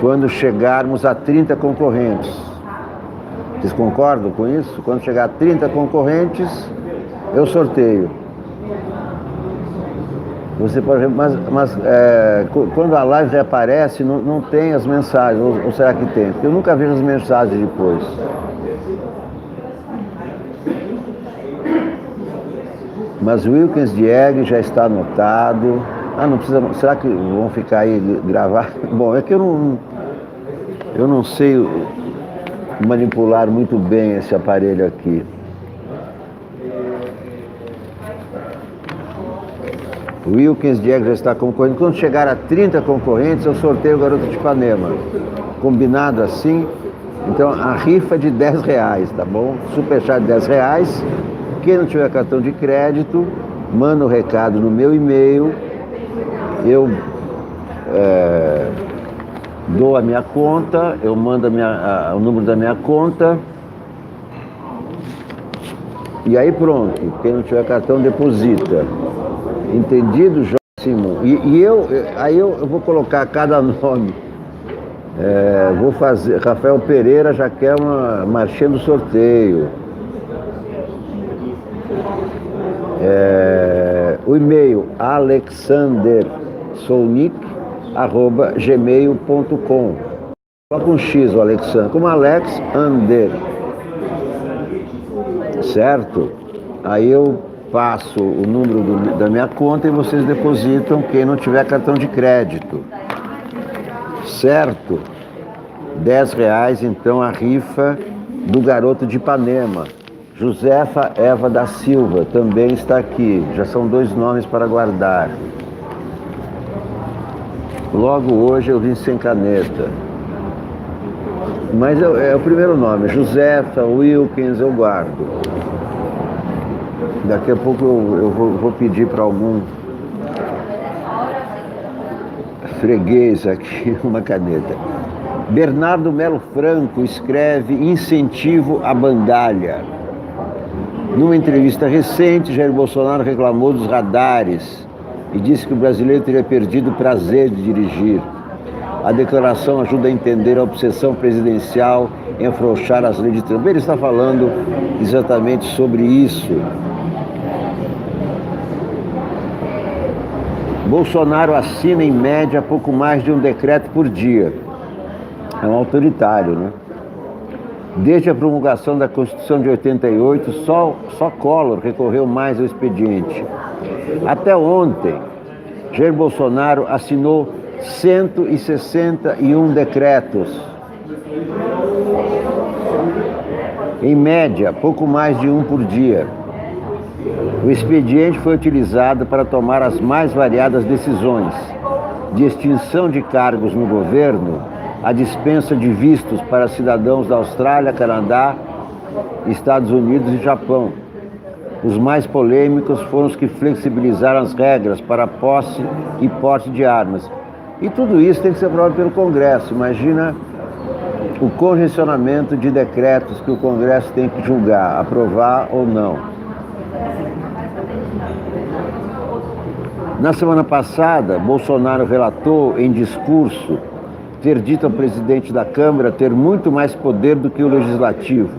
quando chegarmos a 30 concorrentes. Vocês concordam com isso? Quando chegar a 30 concorrentes, eu sorteio. Você pode, mas quando a live aparece, não tem as mensagens, ou será que tem? Porque eu nunca vejo as mensagens depois. Mas Wilkins Diegues já está anotado. Não precisa. Será que vão ficar aí gravar? Bom, é que eu não sei manipular muito bem esse aparelho aqui. Wilkins Diegues já está concorrendo. Quando chegar a 30 concorrentes, eu sorteio o Garoto de Ipanema. Combinado assim? Então, a rifa é de R$10, tá bom? Superchat de R$10. Quem não tiver cartão de crédito, manda o recado no meu e-mail. Eu dou a minha conta, eu mando o número da minha conta. E aí pronto. Quem não tiver cartão, deposita. Entendido, Jóssimo? Aí eu vou colocar cada nome. Vou fazer. Rafael Pereira já quer uma marchinha do sorteio. O e-mail alexandersolnik@gmail.com. Só com X o Alexander, como Alex Ander. Certo? Aí eu passo o número da minha conta e vocês depositam quem não tiver cartão de crédito. Certo? R$10, então, a rifa do Garoto de Ipanema. Josefa Eva da Silva também está aqui. Já são 2 nomes para guardar. Logo hoje eu vim sem caneta. Mas é o primeiro nome. Josefa, Wilkins, eu guardo. Daqui a pouco eu vou pedir para algum freguês aqui uma caneta. Bernardo Melo Franco escreve incentivo à bandalha. Numa entrevista recente, Jair Bolsonaro reclamou dos radares e disse que o brasileiro teria perdido o prazer de dirigir. A declaração ajuda a entender a obsessão presidencial em afrouxar as leis de Trump. Ele está falando exatamente sobre isso. Bolsonaro assina em média pouco mais de um decreto por dia. É um autoritário, né? Desde a promulgação da Constituição de 88, só Collor recorreu mais ao expediente. Até ontem, Jair Bolsonaro assinou 161 decretos. Em média, pouco mais de um por dia. O expediente foi utilizado para tomar as mais variadas decisões, de extinção de cargos no governo, a dispensa de vistos para cidadãos da Austrália, Canadá, Estados Unidos e Japão. Os mais polêmicos foram os que flexibilizaram as regras para posse e porte de armas. E tudo isso tem que ser aprovado pelo Congresso. Imagina o congestionamento de decretos que o Congresso tem que julgar, aprovar ou não. Na semana passada, Bolsonaro relatou em discurso ter dito ao presidente da Câmara ter muito mais poder do que o Legislativo,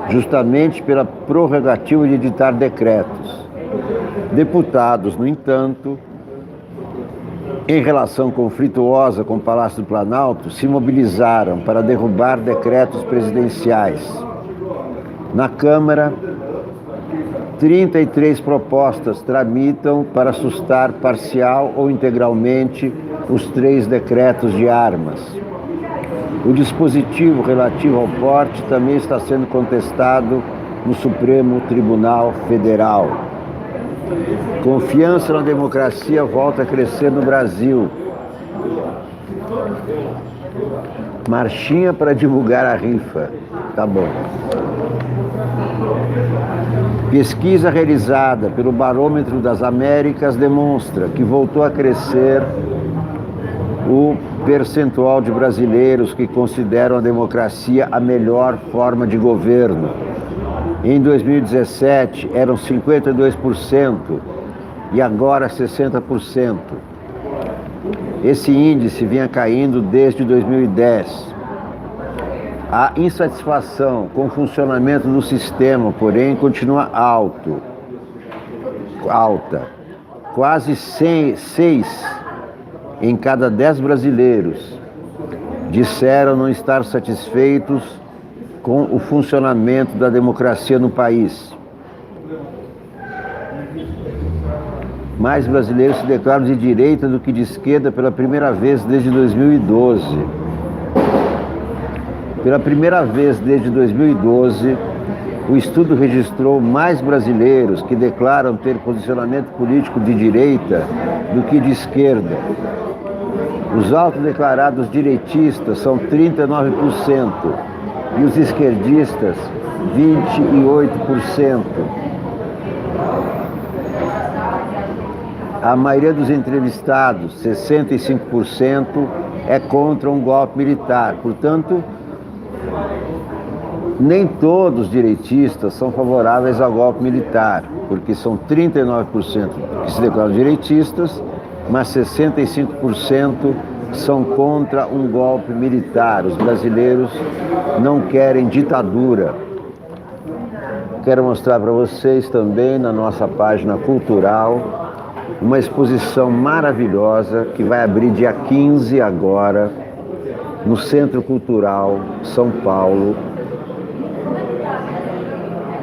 justamente pela prerrogativa de editar decretos. Deputados, no entanto, em relação conflituosa com o Palácio do Planalto, se mobilizaram para derrubar decretos presidenciais. Na Câmara, 33 propostas tramitam para assustar parcial ou integralmente os 3 decretos de armas. O dispositivo relativo ao porte também está sendo contestado no Supremo Tribunal Federal. Confiança na democracia volta a crescer no Brasil. Marchinha para divulgar a rifa. Tá bom. Pesquisa realizada pelo Barômetro das Américas demonstra que voltou a crescer o percentual de brasileiros que consideram a democracia a melhor forma de governo. Em 2017 eram 52% e agora 60%. Esse índice vinha caindo desde 2010. A insatisfação com o funcionamento do sistema, porém, continua alta. Quase 6 em cada 10 brasileiros disseram não estar satisfeitos com o funcionamento da democracia no país. Mais brasileiros se declaram de direita do que de esquerda pela primeira vez desde 2012. Pela primeira vez desde 2012, o estudo registrou mais brasileiros que declaram ter posicionamento político de direita do que de esquerda. Os autodeclarados direitistas são 39% e os esquerdistas 28%. A maioria dos entrevistados, 65%, é contra um golpe militar. Portanto, nem todos os direitistas são favoráveis ao golpe militar, porque são 39% que se declaram direitistas, mas 65% são contra um golpe militar. Os brasileiros não querem ditadura. Quero mostrar para vocês também na nossa página cultural uma exposição maravilhosa que vai abrir dia 15 agora no Centro Cultural São Paulo.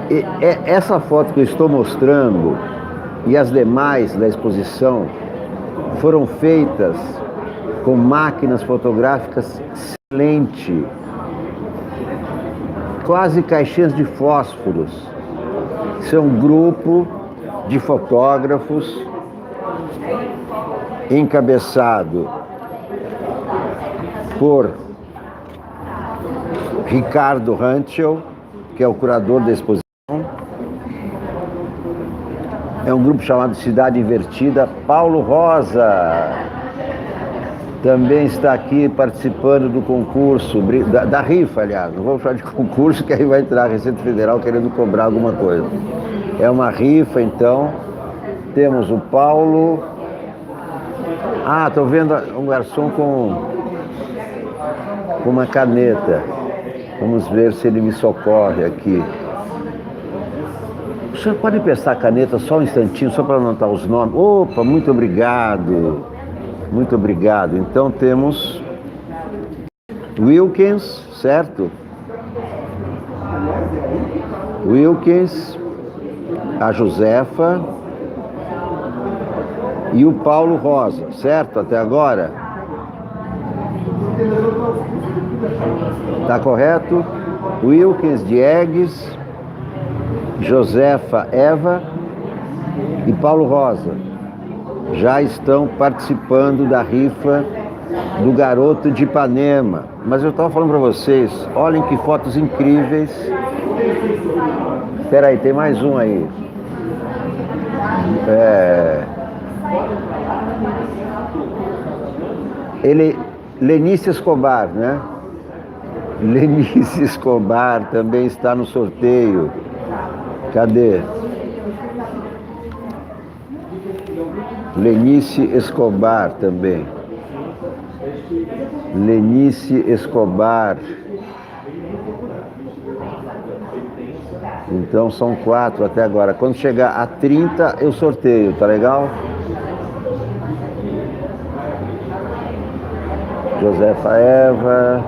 E essa foto que eu estou mostrando e as demais da exposição foram feitas com máquinas fotográficas excelentes, quase caixinhas de fósforos. Isso é um grupo de fotógrafos encabeçado por Ricardo Ranchel, que é o curador da exposição. É um grupo chamado Cidade Invertida. Paulo Rosa também está aqui participando do concurso, da rifa, aliás. Não vamos falar de concurso, que aí vai entrar a Receita Federal querendo cobrar alguma coisa. É uma rifa, então. Temos o Paulo. Ah, estou vendo um garçom com com uma caneta. Vamos ver se ele me socorre aqui. O senhor pode emprestar a caneta só um instantinho, só para anotar os nomes? Opa, muito obrigado. Muito obrigado. Então temos Wilkins, certo? Wilkins, a Josefa e o Paulo Rosa, certo? Até agora? Tá correto? Wilkins Diegues, Josefa Eva e Paulo Rosa já estão participando da rifa do Garoto de Ipanema. Mas eu estava falando para vocês, olhem que fotos incríveis. Espera aí, tem mais um aí. Lenice Escobar, né? Lenice Escobar também está no sorteio. Cadê? Lenice Escobar também. Lenice Escobar. Então são 4 até agora. Quando chegar a 30 eu sorteio, tá legal? Josefa Eva.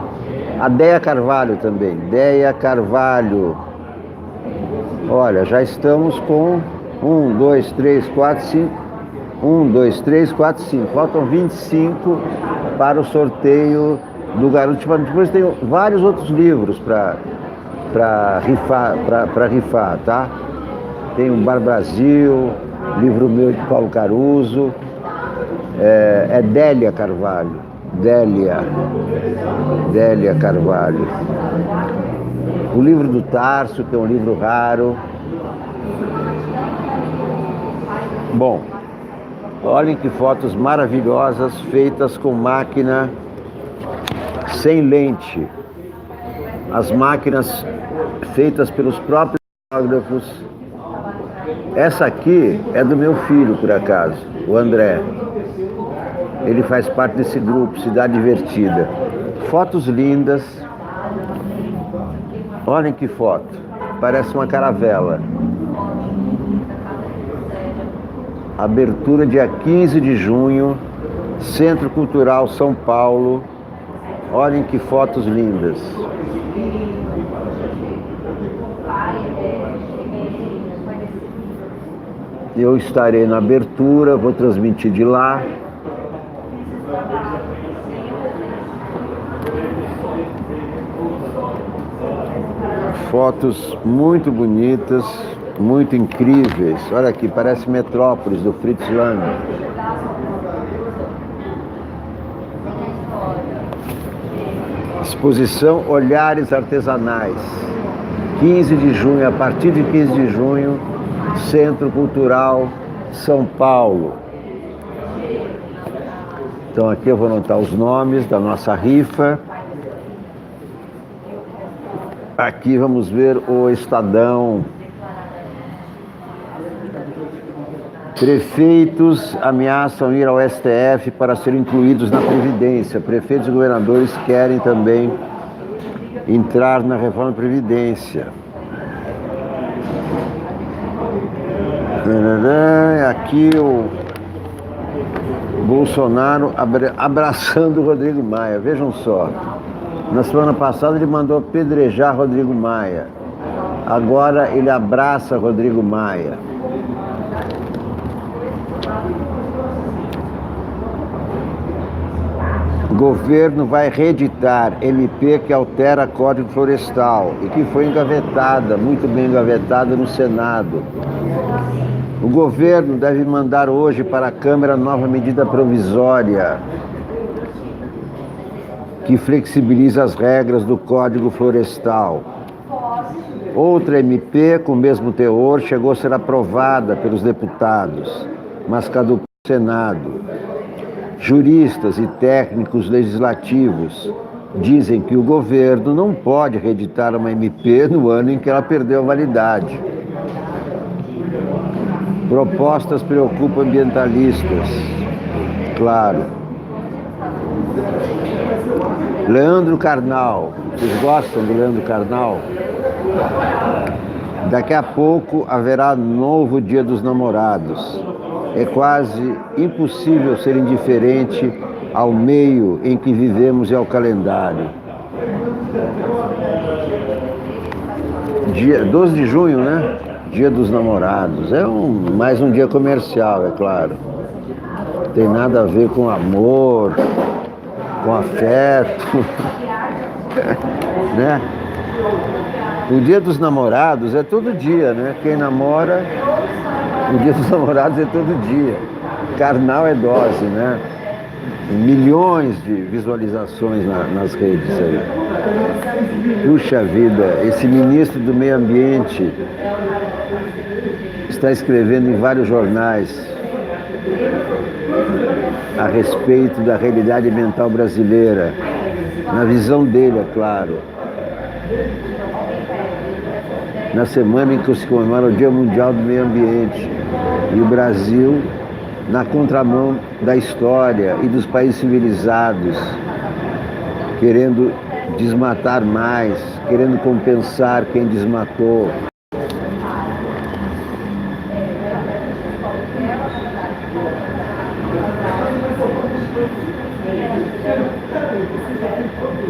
A Deia Carvalho também. Deia Carvalho. Olha, já estamos com 1, 2, 3, 4, 5. 1, 2, 3, 4, 5. Faltam 25 para o sorteio do Garoto. Depois tem vários outros livros para rifar, tá? Tem um Bar Brasil, livro meu de Paulo Caruso. É Délia Carvalho. Délia Carvalho. O livro do Tarso, que é um livro raro. Bom, olhem que fotos maravilhosas feitas com máquina sem lente. As máquinas feitas pelos próprios fotógrafos. Essa aqui é do meu filho, por acaso, o André. Ele faz parte desse grupo, Cidade Divertida. Fotos lindas. Olhem que foto. Parece uma caravela. Abertura dia 15 de junho, Centro Cultural São Paulo. Olhem que fotos lindas. Eu estarei na abertura, vou transmitir de lá. Fotos muito bonitas, muito incríveis. Olha aqui, parece Metrópolis, do Fritz Lang. Exposição Olhares Artesanais. 15 de junho, a partir de 15 de junho, Centro Cultural São Paulo. Então aqui eu vou anotar os nomes da nossa rifa. Aqui vamos ver o Estadão. Prefeitos ameaçam ir ao STF para serem incluídos na Previdência. Prefeitos e governadores querem também entrar na reforma da Previdência. Aqui o Bolsonaro abraçando o Rodrigo Maia. Vejam só. Na semana passada ele mandou apedrejar Rodrigo Maia. Agora ele abraça Rodrigo Maia. O governo vai reeditar MP que altera Código Florestal e que foi engavetada, muito bem engavetada no Senado. O governo deve mandar hoje para a Câmara nova medida provisória que flexibiliza as regras do Código Florestal. Outra MP com o mesmo teor chegou a ser aprovada pelos deputados, mas caducou no Senado. Juristas e técnicos legislativos dizem que o governo não pode reeditar uma MP no ano em que ela perdeu a validade. Propostas preocupam ambientalistas, claro. Leandro Carnal, vocês gostam do Leandro Carnal? Daqui a pouco haverá novo Dia dos Namorados. É quase impossível ser indiferente ao meio em que vivemos e ao calendário. Dia 12 de junho, né? Dia dos Namorados. É mais um dia comercial, é claro. Tem nada a ver com amor, com afeto, né? O Dia dos Namorados é todo dia, né? Quem namora, o Dia dos Namorados é todo dia. Carnal é dose, né? Milhões de visualizações nas redes aí. Puxa vida, esse ministro do Meio Ambiente está escrevendo em vários jornais a respeito da realidade ambiental brasileira, na visão dele, é claro. Na semana em que se comemora o Dia Mundial do Meio Ambiente, e o Brasil na contramão da história e dos países civilizados, querendo desmatar mais, querendo compensar quem desmatou.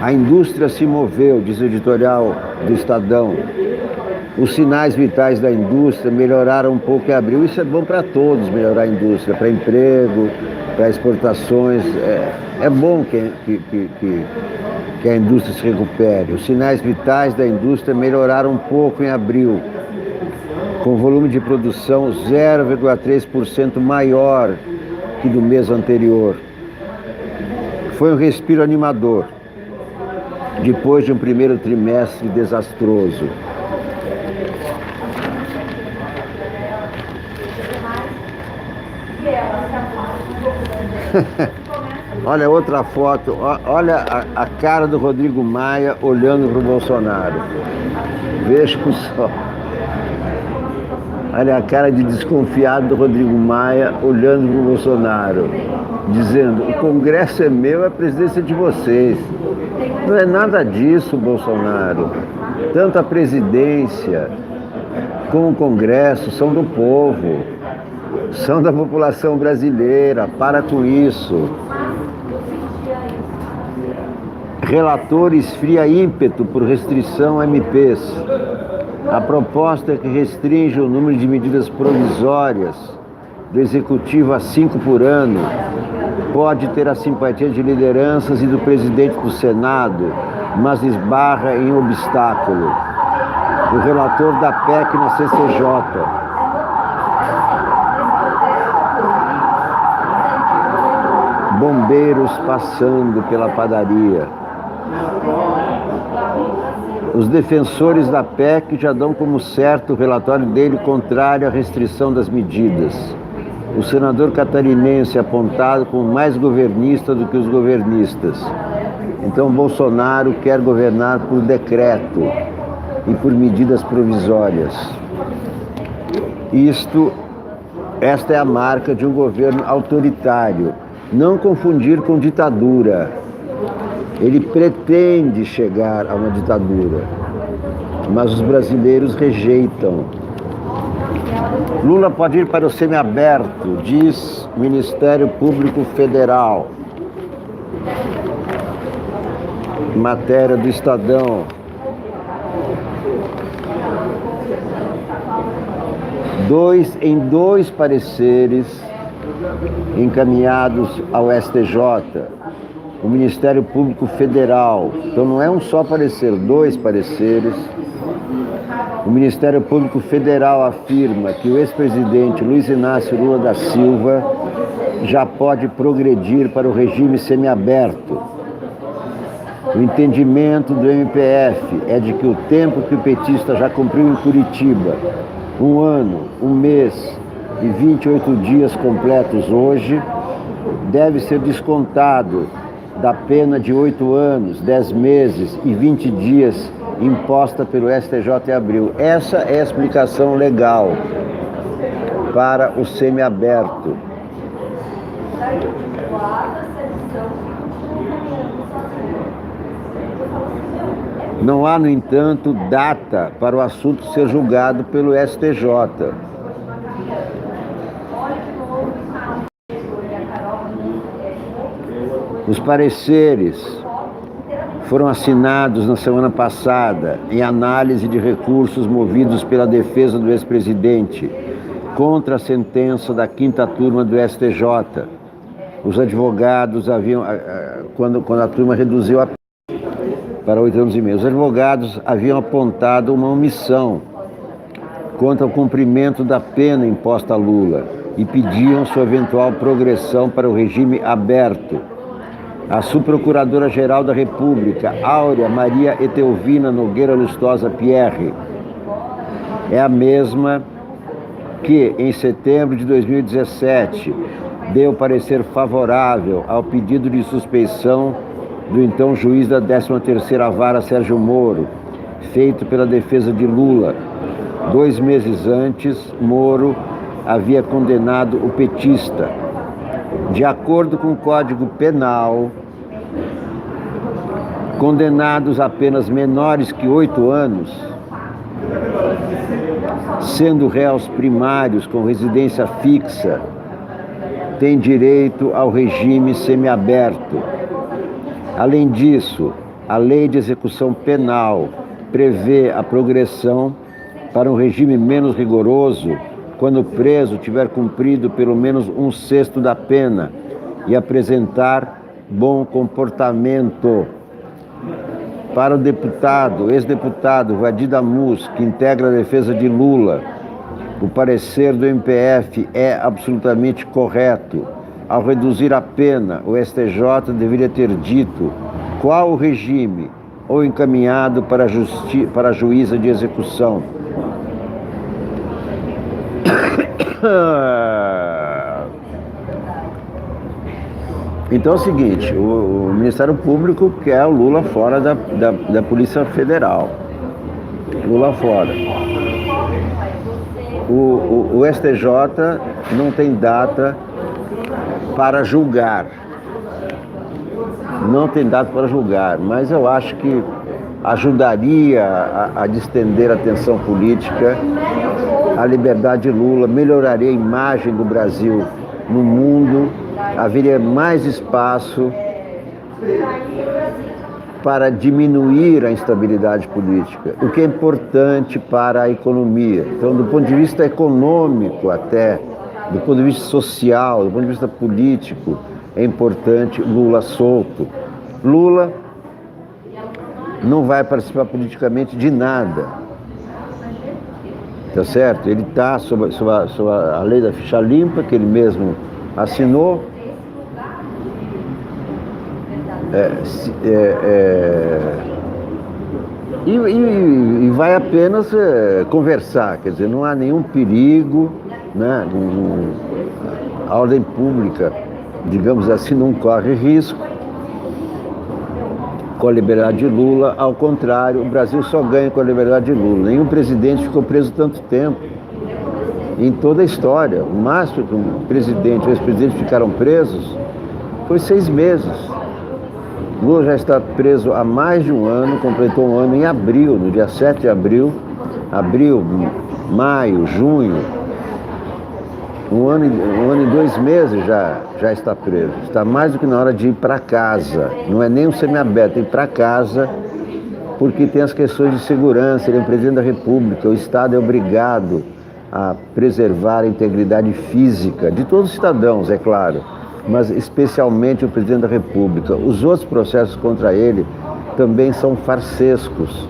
A indústria se moveu, diz o editorial do Estadão. Os sinais vitais da indústria melhoraram um pouco em abril. Isso é bom para todos, melhorar a indústria, para emprego, para exportações. É bom que a indústria se recupere. Os sinais vitais da indústria melhoraram um pouco em abril, com volume de produção 0,3% maior que do mês anterior. Foi um respiro animador, depois de um primeiro trimestre desastroso. Olha outra foto, olha a cara do Rodrigo Maia olhando para o Bolsonaro. Vejam só. Olha a cara de desconfiado do Rodrigo Maia olhando para o Bolsonaro, dizendo: o Congresso é meu, é a presidência de vocês. Não é nada disso, Bolsonaro. Tanto a presidência como o Congresso são do povo, são da população brasileira. Para com isso. Relator esfria ímpeto por restrição a MPs. A proposta que restringe o número de medidas provisórias do Executivo a 5 por ano pode ter a simpatia de lideranças e do presidente do Senado, mas esbarra em obstáculo. O relator da PEC na CCJ. Bombeiros passando pela padaria. Os defensores da PEC já dão como certo o relatório dele contrário à restrição das medidas. O senador catarinense é apontado como mais governista do que os governistas. Então Bolsonaro quer governar por decreto e por medidas provisórias. Esta é a marca de um governo autoritário. Não confundir com ditadura. Ele pretende chegar a uma ditadura, mas os brasileiros rejeitam. Lula pode ir para o semiaberto, diz o Ministério Público Federal. Matéria do Estadão. Dois pareceres encaminhados ao STJ, o Ministério Público Federal. Então não é um só parecer, 2 pareceres. O Ministério Público Federal afirma que o ex-presidente Luiz Inácio Lula da Silva já pode progredir para o regime semiaberto. O entendimento do MPF é de que o tempo que o petista já cumpriu em Curitiba, 1 ano, 1 mês e 28 dias completos hoje, deve ser descontado da pena de 8 anos, 10 meses e 20 dias imposta pelo STJ em abril. Essa é a explicação legal para o semiaberto. Não há, no entanto, data para o assunto ser julgado pelo STJ. Os pareceres foram assinados na semana passada em análise de recursos movidos pela defesa do ex-presidente contra a sentença da 5ª turma do STJ. Os advogados haviam, quando a turma reduziu a para 8 anos e meio, os advogados haviam apontado uma omissão contra o cumprimento da pena imposta a Lula e pediam sua eventual progressão para o regime aberto. A subprocuradora-geral da República, Áurea Maria Etelvina Nogueira Lustosa Pierre, é a mesma que, em setembro de 2017, deu parecer favorável ao pedido de suspeição do então juiz da 13ª Vara, Sérgio Moro, feito pela defesa de Lula. 2 meses antes, Moro havia condenado o petista. De acordo com o Código Penal, condenados a penas menores que 8 anos, sendo réus primários com residência fixa, têm direito ao regime semiaberto. Além disso, a Lei de Execução Penal prevê a progressão para um regime menos rigoroso quando o preso tiver cumprido pelo menos 1/6 da pena e apresentar bom comportamento. Para o ex-deputado Vadir Damus, que integra a defesa de Lula, o parecer do MPF é absolutamente correto. Ao reduzir a pena, o STJ deveria ter dito qual o regime ou encaminhado para a juíza de execução. Então é o seguinte, o Ministério Público quer o Lula fora da Polícia Federal. Lula fora. O STJ não tem data para julgar. Não tem data para julgar, mas eu acho que ajudaria a distender a tensão política, a liberdade de Lula, melhoraria a imagem do Brasil no mundo, haveria mais espaço para diminuir a instabilidade política, o que é importante para a economia. Então, do ponto de vista econômico até, do ponto de vista social, do ponto de vista político, é importante Lula solto. Lula não vai participar politicamente de nada, tá certo? Ele está sob a lei da ficha limpa, que ele mesmo assinou, e vai apenas conversar, quer dizer, não há nenhum perigo, né? A ordem pública, digamos assim, não corre risco com a liberdade de Lula. Ao contrário, o Brasil só ganha com a liberdade de Lula. Nenhum presidente ficou preso tanto tempo em toda a história. O máximo que um presidente ou ex-presidente ficaram presos foi 6 meses. Lula já está preso há mais de um ano, completou um ano em abril, no dia 7 de abril, maio, junho. Um ano e 2 meses já está preso. Está mais do que na hora de ir para casa. Não é nem um semiaberto, é ir para casa, porque tem as questões de segurança. Ele é o presidente da República, o Estado é obrigado a preservar a integridade física de todos os cidadãos, é claro, mas especialmente o presidente da República. Os outros processos contra ele também são farsescos.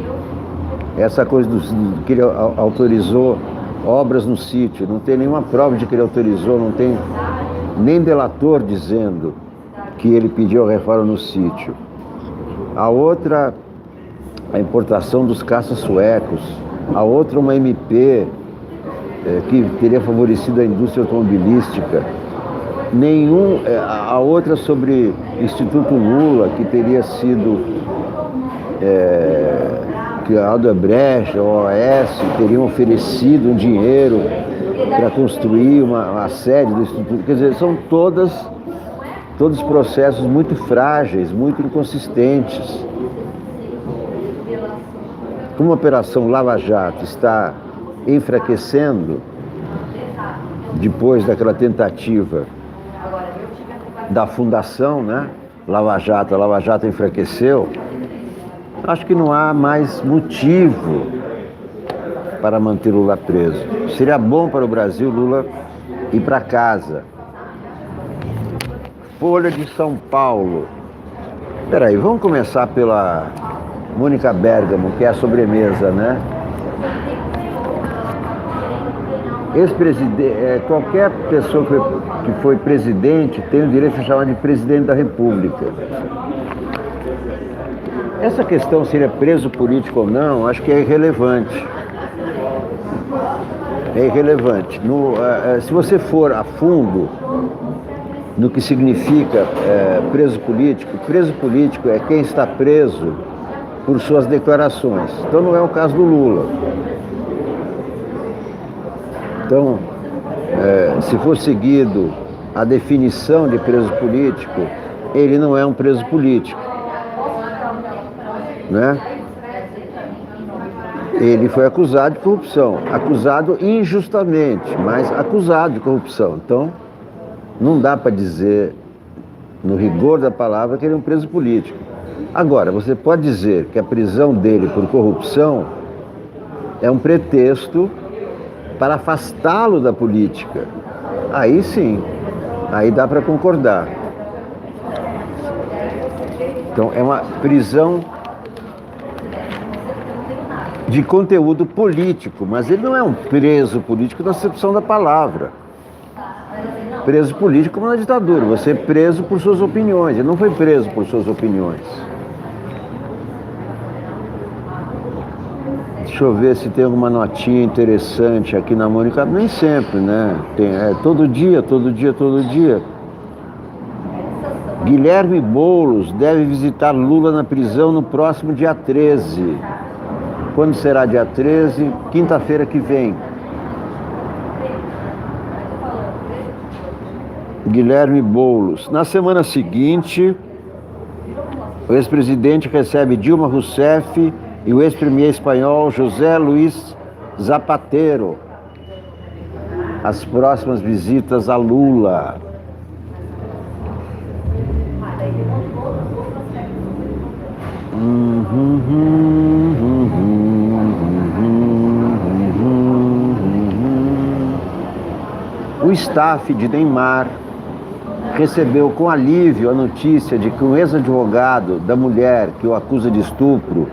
Essa coisa que ele autorizou obras no sítio, não tem nenhuma prova de que ele autorizou, não tem nem delator dizendo que ele pediu a reforma no sítio. A outra, a importação dos caças suecos. A outra, uma MP que teria favorecido a indústria automobilística. A outra sobre Instituto Lula, que teria sido que a Odebrecht, a OAS, teriam oferecido um dinheiro para construir uma sede do Instituto. Quer dizer, são todos processos muito frágeis, muito inconsistentes. como a Operação Lava Jato está enfraquecendo, depois daquela tentativa da fundação, né? Lava Jato enfraqueceu, acho que não há mais motivo para manter Lula preso. Seria bom para o Brasil Lula ir para casa. Folha de São Paulo. Peraí, vamos começar pela Mônica Bergamo, que é a sobremesa, né? Qualquer pessoa que foi presidente tem o direito de chamar de presidente da República. Essa questão se ele é preso político ou não, acho que é irrelevante. É irrelevante. Se você for a fundo no que significa preso político é quem está preso por suas declarações. Então não é o caso do Lula. Então, se for seguido a definição de preso político, ele não é um preso político, né? Ele foi acusado de corrupção, acusado injustamente, mas acusado de corrupção. Então, não dá para dizer, no rigor da palavra, que ele é um preso político. Agora, você pode dizer que a prisão dele por corrupção é um pretexto para afastá-lo da política. Aí sim, aí dá para concordar. Então, é uma prisão de conteúdo político, mas ele não é um preso político na acepção da palavra. Preso político como na ditadura, você é preso por suas opiniões, ele não foi preso por suas opiniões. Deixa eu ver se tem alguma notinha interessante aqui na Mônica. Nem sempre, né? Todo dia. Guilherme Boulos deve visitar Lula na prisão no próximo dia 13. Quando será dia 13? Quinta-feira que vem. Guilherme Boulos. Na semana seguinte, o ex-presidente recebe Dilma Rousseff e o ex-premier espanhol José Luis Zapatero. As próximas visitas a Lula. O staff de Neymar recebeu com alívio a notícia de que um ex-advogado da mulher que o acusa de estupro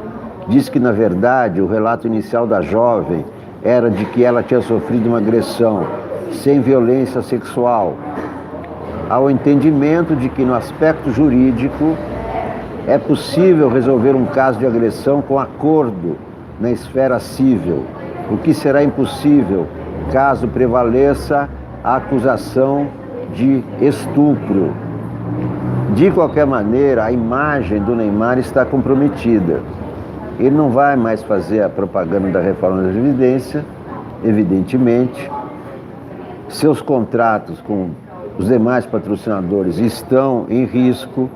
diz que, na verdade, o relato inicial da jovem era de que ela tinha sofrido uma agressão sem violência sexual. Há o entendimento de que, no aspecto jurídico, é possível resolver um caso de agressão com acordo na esfera civil, o que será impossível caso prevaleça a acusação de estupro. De qualquer maneira, a imagem do Neymar está comprometida. Ele não vai mais fazer a propaganda da reforma da Previdência, evidentemente. Seus contratos com os demais patrocinadores estão em risco.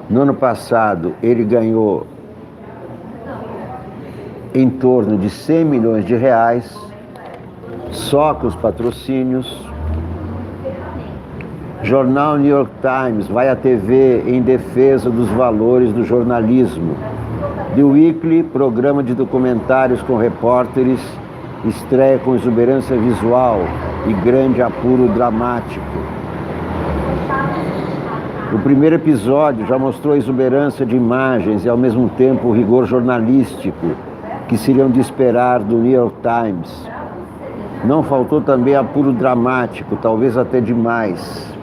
No ano passado, ele ganhou em torno de 100 milhões de reais, só com os patrocínios. Jornal New York Times vai à TV em defesa dos valores do jornalismo. The Weekly, programa de documentários com repórteres, estreia com exuberância visual e grande apuro dramático. O primeiro episódio já mostrou a exuberância de imagens e, ao mesmo tempo, o rigor jornalístico que seriam de esperar do New York Times. Não faltou também apuro dramático, talvez até demais.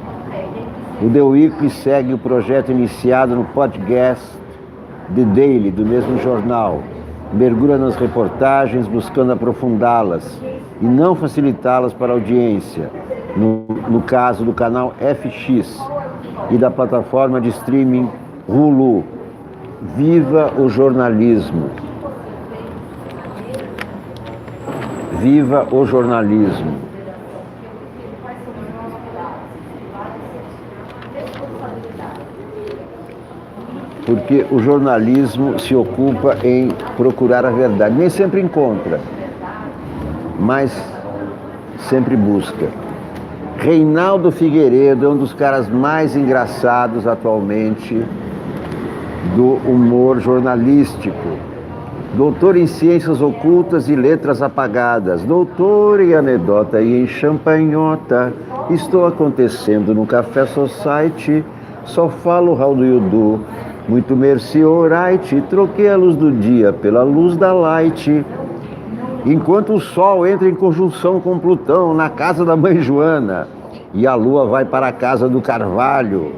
O The Weekly segue o projeto iniciado no podcast The Daily, do mesmo jornal. Mergulha nas reportagens buscando aprofundá-las e não facilitá-las para a audiência, no caso do canal FX e da plataforma de streaming Hulu. Viva o jornalismo! Viva o jornalismo! Porque porque o jornalismo se ocupa em procurar a verdade. Nem sempre encontra, mas sempre busca. Reinaldo Figueiredo é um dos caras mais engraçados atualmente do humor jornalístico. Doutor em Ciências Ocultas e Letras Apagadas, doutor em anedota e em champanhota. Estou acontecendo no Café Society, só falo Raul do Yudu. Muito merci, alright, troquei a luz do dia pela luz da light. Enquanto o Sol entra em conjunção com Plutão na casa da mãe Joana e a Lua vai para a casa do Carvalho,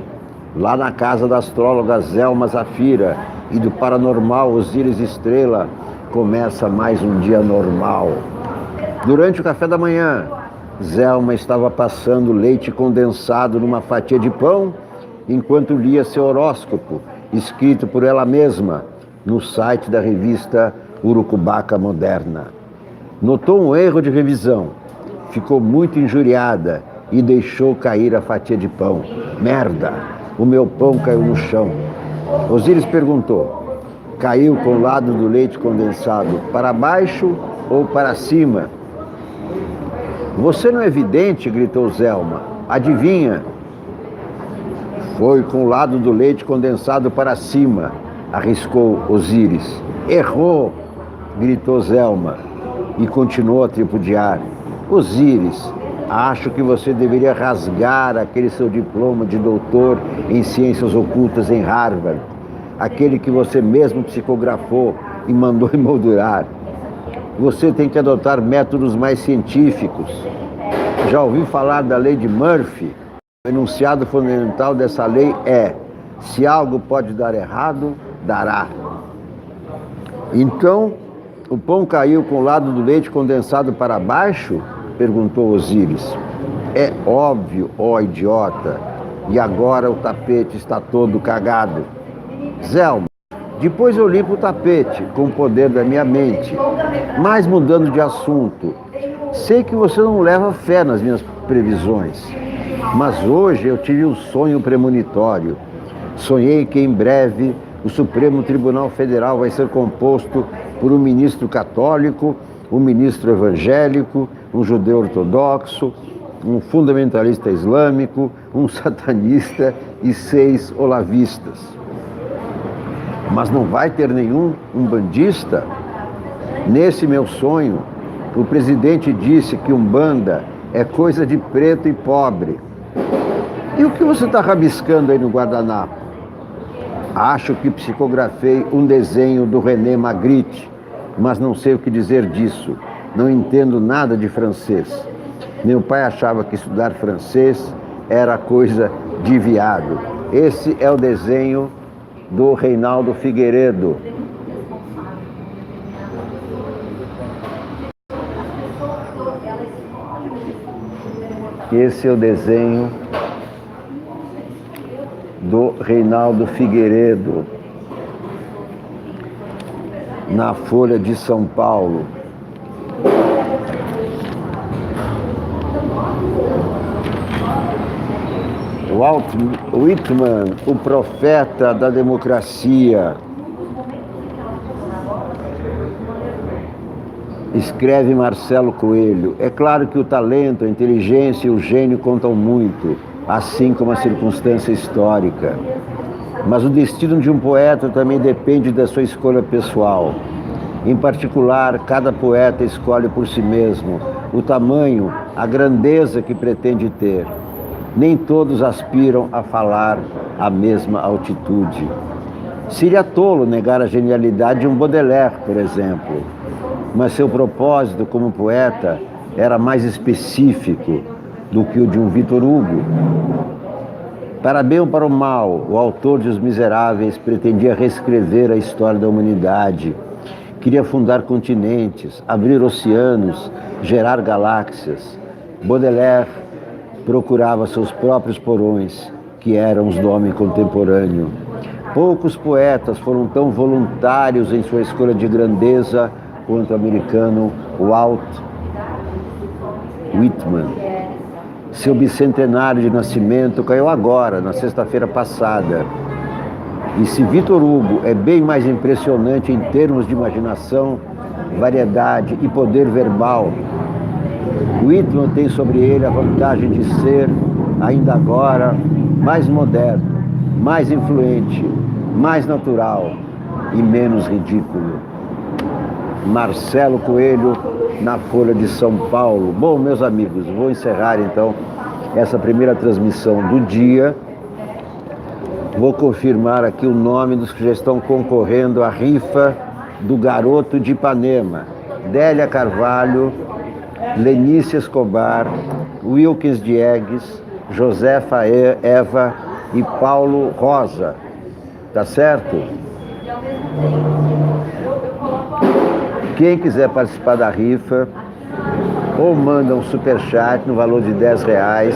lá na casa da astróloga Zelma Zafira e do paranormal Osíris Estrela, começa mais um dia normal. Durante o café da manhã, Zelma estava passando leite condensado numa fatia de pão enquanto lia seu horóscopo, escrito por ela mesma no site da revista Urucubaca Moderna. Notou um erro de revisão, ficou muito injuriada e deixou cair a fatia de pão. Merda, o meu pão caiu no chão. Osíris perguntou, caiu com o lado do leite condensado para baixo ou para cima? Você não é vidente, gritou Zelma. Adivinha? Foi com o lado do leite condensado para cima, arriscou Osíris. Errou, gritou Zelma. E continuou a tripudiar. Osíris, acho que você deveria rasgar aquele seu diploma de doutor em ciências ocultas em Harvard, aquele que você mesmo psicografou e mandou emoldurar. Você tem que adotar métodos mais científicos. Já ouviu falar da lei de Murphy? O enunciado fundamental dessa lei é: se algo pode dar errado, dará. Então, o pão caiu com o lado do leite condensado para baixo? Perguntou Osíris. É óbvio, ó idiota. E agora o tapete está todo cagado. Zelma, depois eu limpo o tapete com o poder da minha mente. Mas mudando de assunto, sei que você não leva fé nas minhas previsões. Mas hoje eu tive um sonho premonitório. Sonhei que em breve o Supremo Tribunal Federal vai ser composto por um ministro católico, um ministro evangélico, um judeu ortodoxo, um fundamentalista islâmico, um satanista e 6 olavistas. Mas não vai ter nenhum umbandista? Nesse meu sonho, o presidente disse que Umbanda é coisa de preto e pobre. E o que você está rabiscando aí no guardanapo? Acho que psicografei um desenho do René Magritte, mas não sei o que dizer disso. Não entendo nada de francês. Meu pai achava que estudar francês era coisa de viado. Esse é o desenho do Reinaldo Figueiredo. Esse é o desenho do Reinaldo Figueiredo na Folha de São Paulo. Walt Whitman, o profeta da democracia. Escreve Marcelo Coelho. É claro que o talento, a inteligência e o gênio contam muito, assim como a circunstância histórica. Mas o destino de um poeta também depende da sua escolha pessoal. Em particular, cada poeta escolhe por si mesmo o tamanho, a grandeza que pretende ter. Nem todos aspiram a falar a mesma altitude. Seria tolo negar a genialidade de um Baudelaire, por exemplo. Mas seu propósito como poeta era mais específico do que o de um Victor Hugo. Para bem ou para o mal, o autor de Os Miseráveis pretendia reescrever a história da humanidade. Queria fundar continentes, abrir oceanos, gerar galáxias. Baudelaire procurava seus próprios porões, que eram os do homem contemporâneo. Poucos poetas foram tão voluntários em sua escolha de grandeza quanto o americano Walt Whitman. Seu bicentenário de nascimento caiu agora, na sexta-feira passada. E se Vitor Hugo é bem mais impressionante em termos de imaginação, variedade e poder verbal, Whitman tem sobre ele a vantagem de ser, ainda agora, mais moderno, mais influente, mais natural e menos ridículo. Marcelo Coelho, na Folha de São Paulo. Bom, meus amigos, vou encerrar então essa primeira transmissão do dia. Vou confirmar aqui o nome dos que já estão concorrendo à rifa do Garoto de Ipanema: Délia Carvalho, Lenice Escobar, Wilkins Diegues, Josefa Eva e Paulo Rosa. Tá certo? Quem quiser participar da rifa, ou manda um superchat no valor de R$10,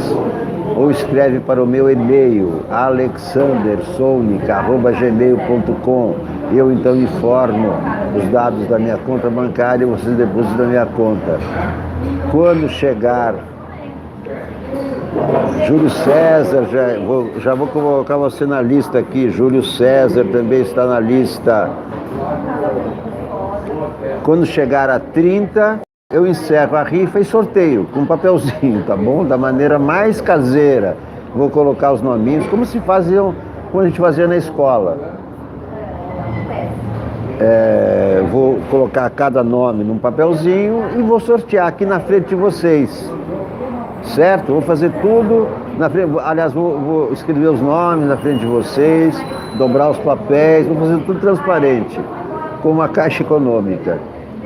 ou escreve para o meu e-mail, alexandersounica@gmail.com. Eu então informo os dados da minha conta bancária e vocês depositam na minha conta. Quando chegar Júlio César, já vou colocar você na lista aqui. Júlio César também está na lista. Quando chegar a 30, eu encerro a rifa e sorteio com um papelzinho, tá bom? Da maneira mais caseira. Vou colocar os nominhos, como se faziam, como a gente fazia na escola. Vou colocar cada nome num papelzinho e vou sortear aqui na frente de vocês. Certo? Vou fazer tudo na frente. Aliás, vou escrever os nomes na frente de vocês, dobrar os papéis, vou fazer tudo transparente, com uma caixa econômica.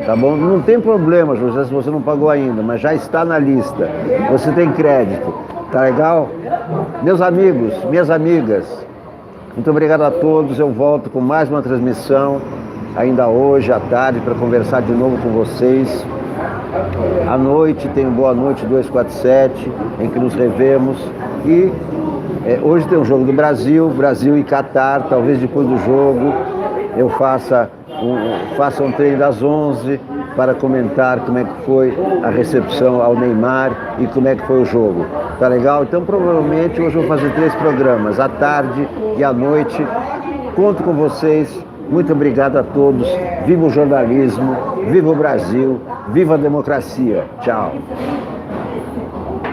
Tá bom? Não tem problema, José, se você não pagou ainda, mas já está na lista. Você tem crédito. Tá legal? Meus amigos, minhas amigas, muito obrigado a todos. Eu volto com mais uma transmissão, ainda hoje à tarde, para conversar de novo com vocês. À noite tem o Boa Noite 247, em que nos revemos. E hoje tem o jogo do Brasil e Catar. Talvez depois do jogo eu faça um treino das 11 para comentar como é que foi a recepção ao Neymar e como é que foi o jogo. Tá legal? Então provavelmente hoje eu vou fazer 3 programas, à tarde e à noite. Conto com vocês. Muito obrigado a todos. Viva o jornalismo, viva o Brasil, viva a democracia. Tchau.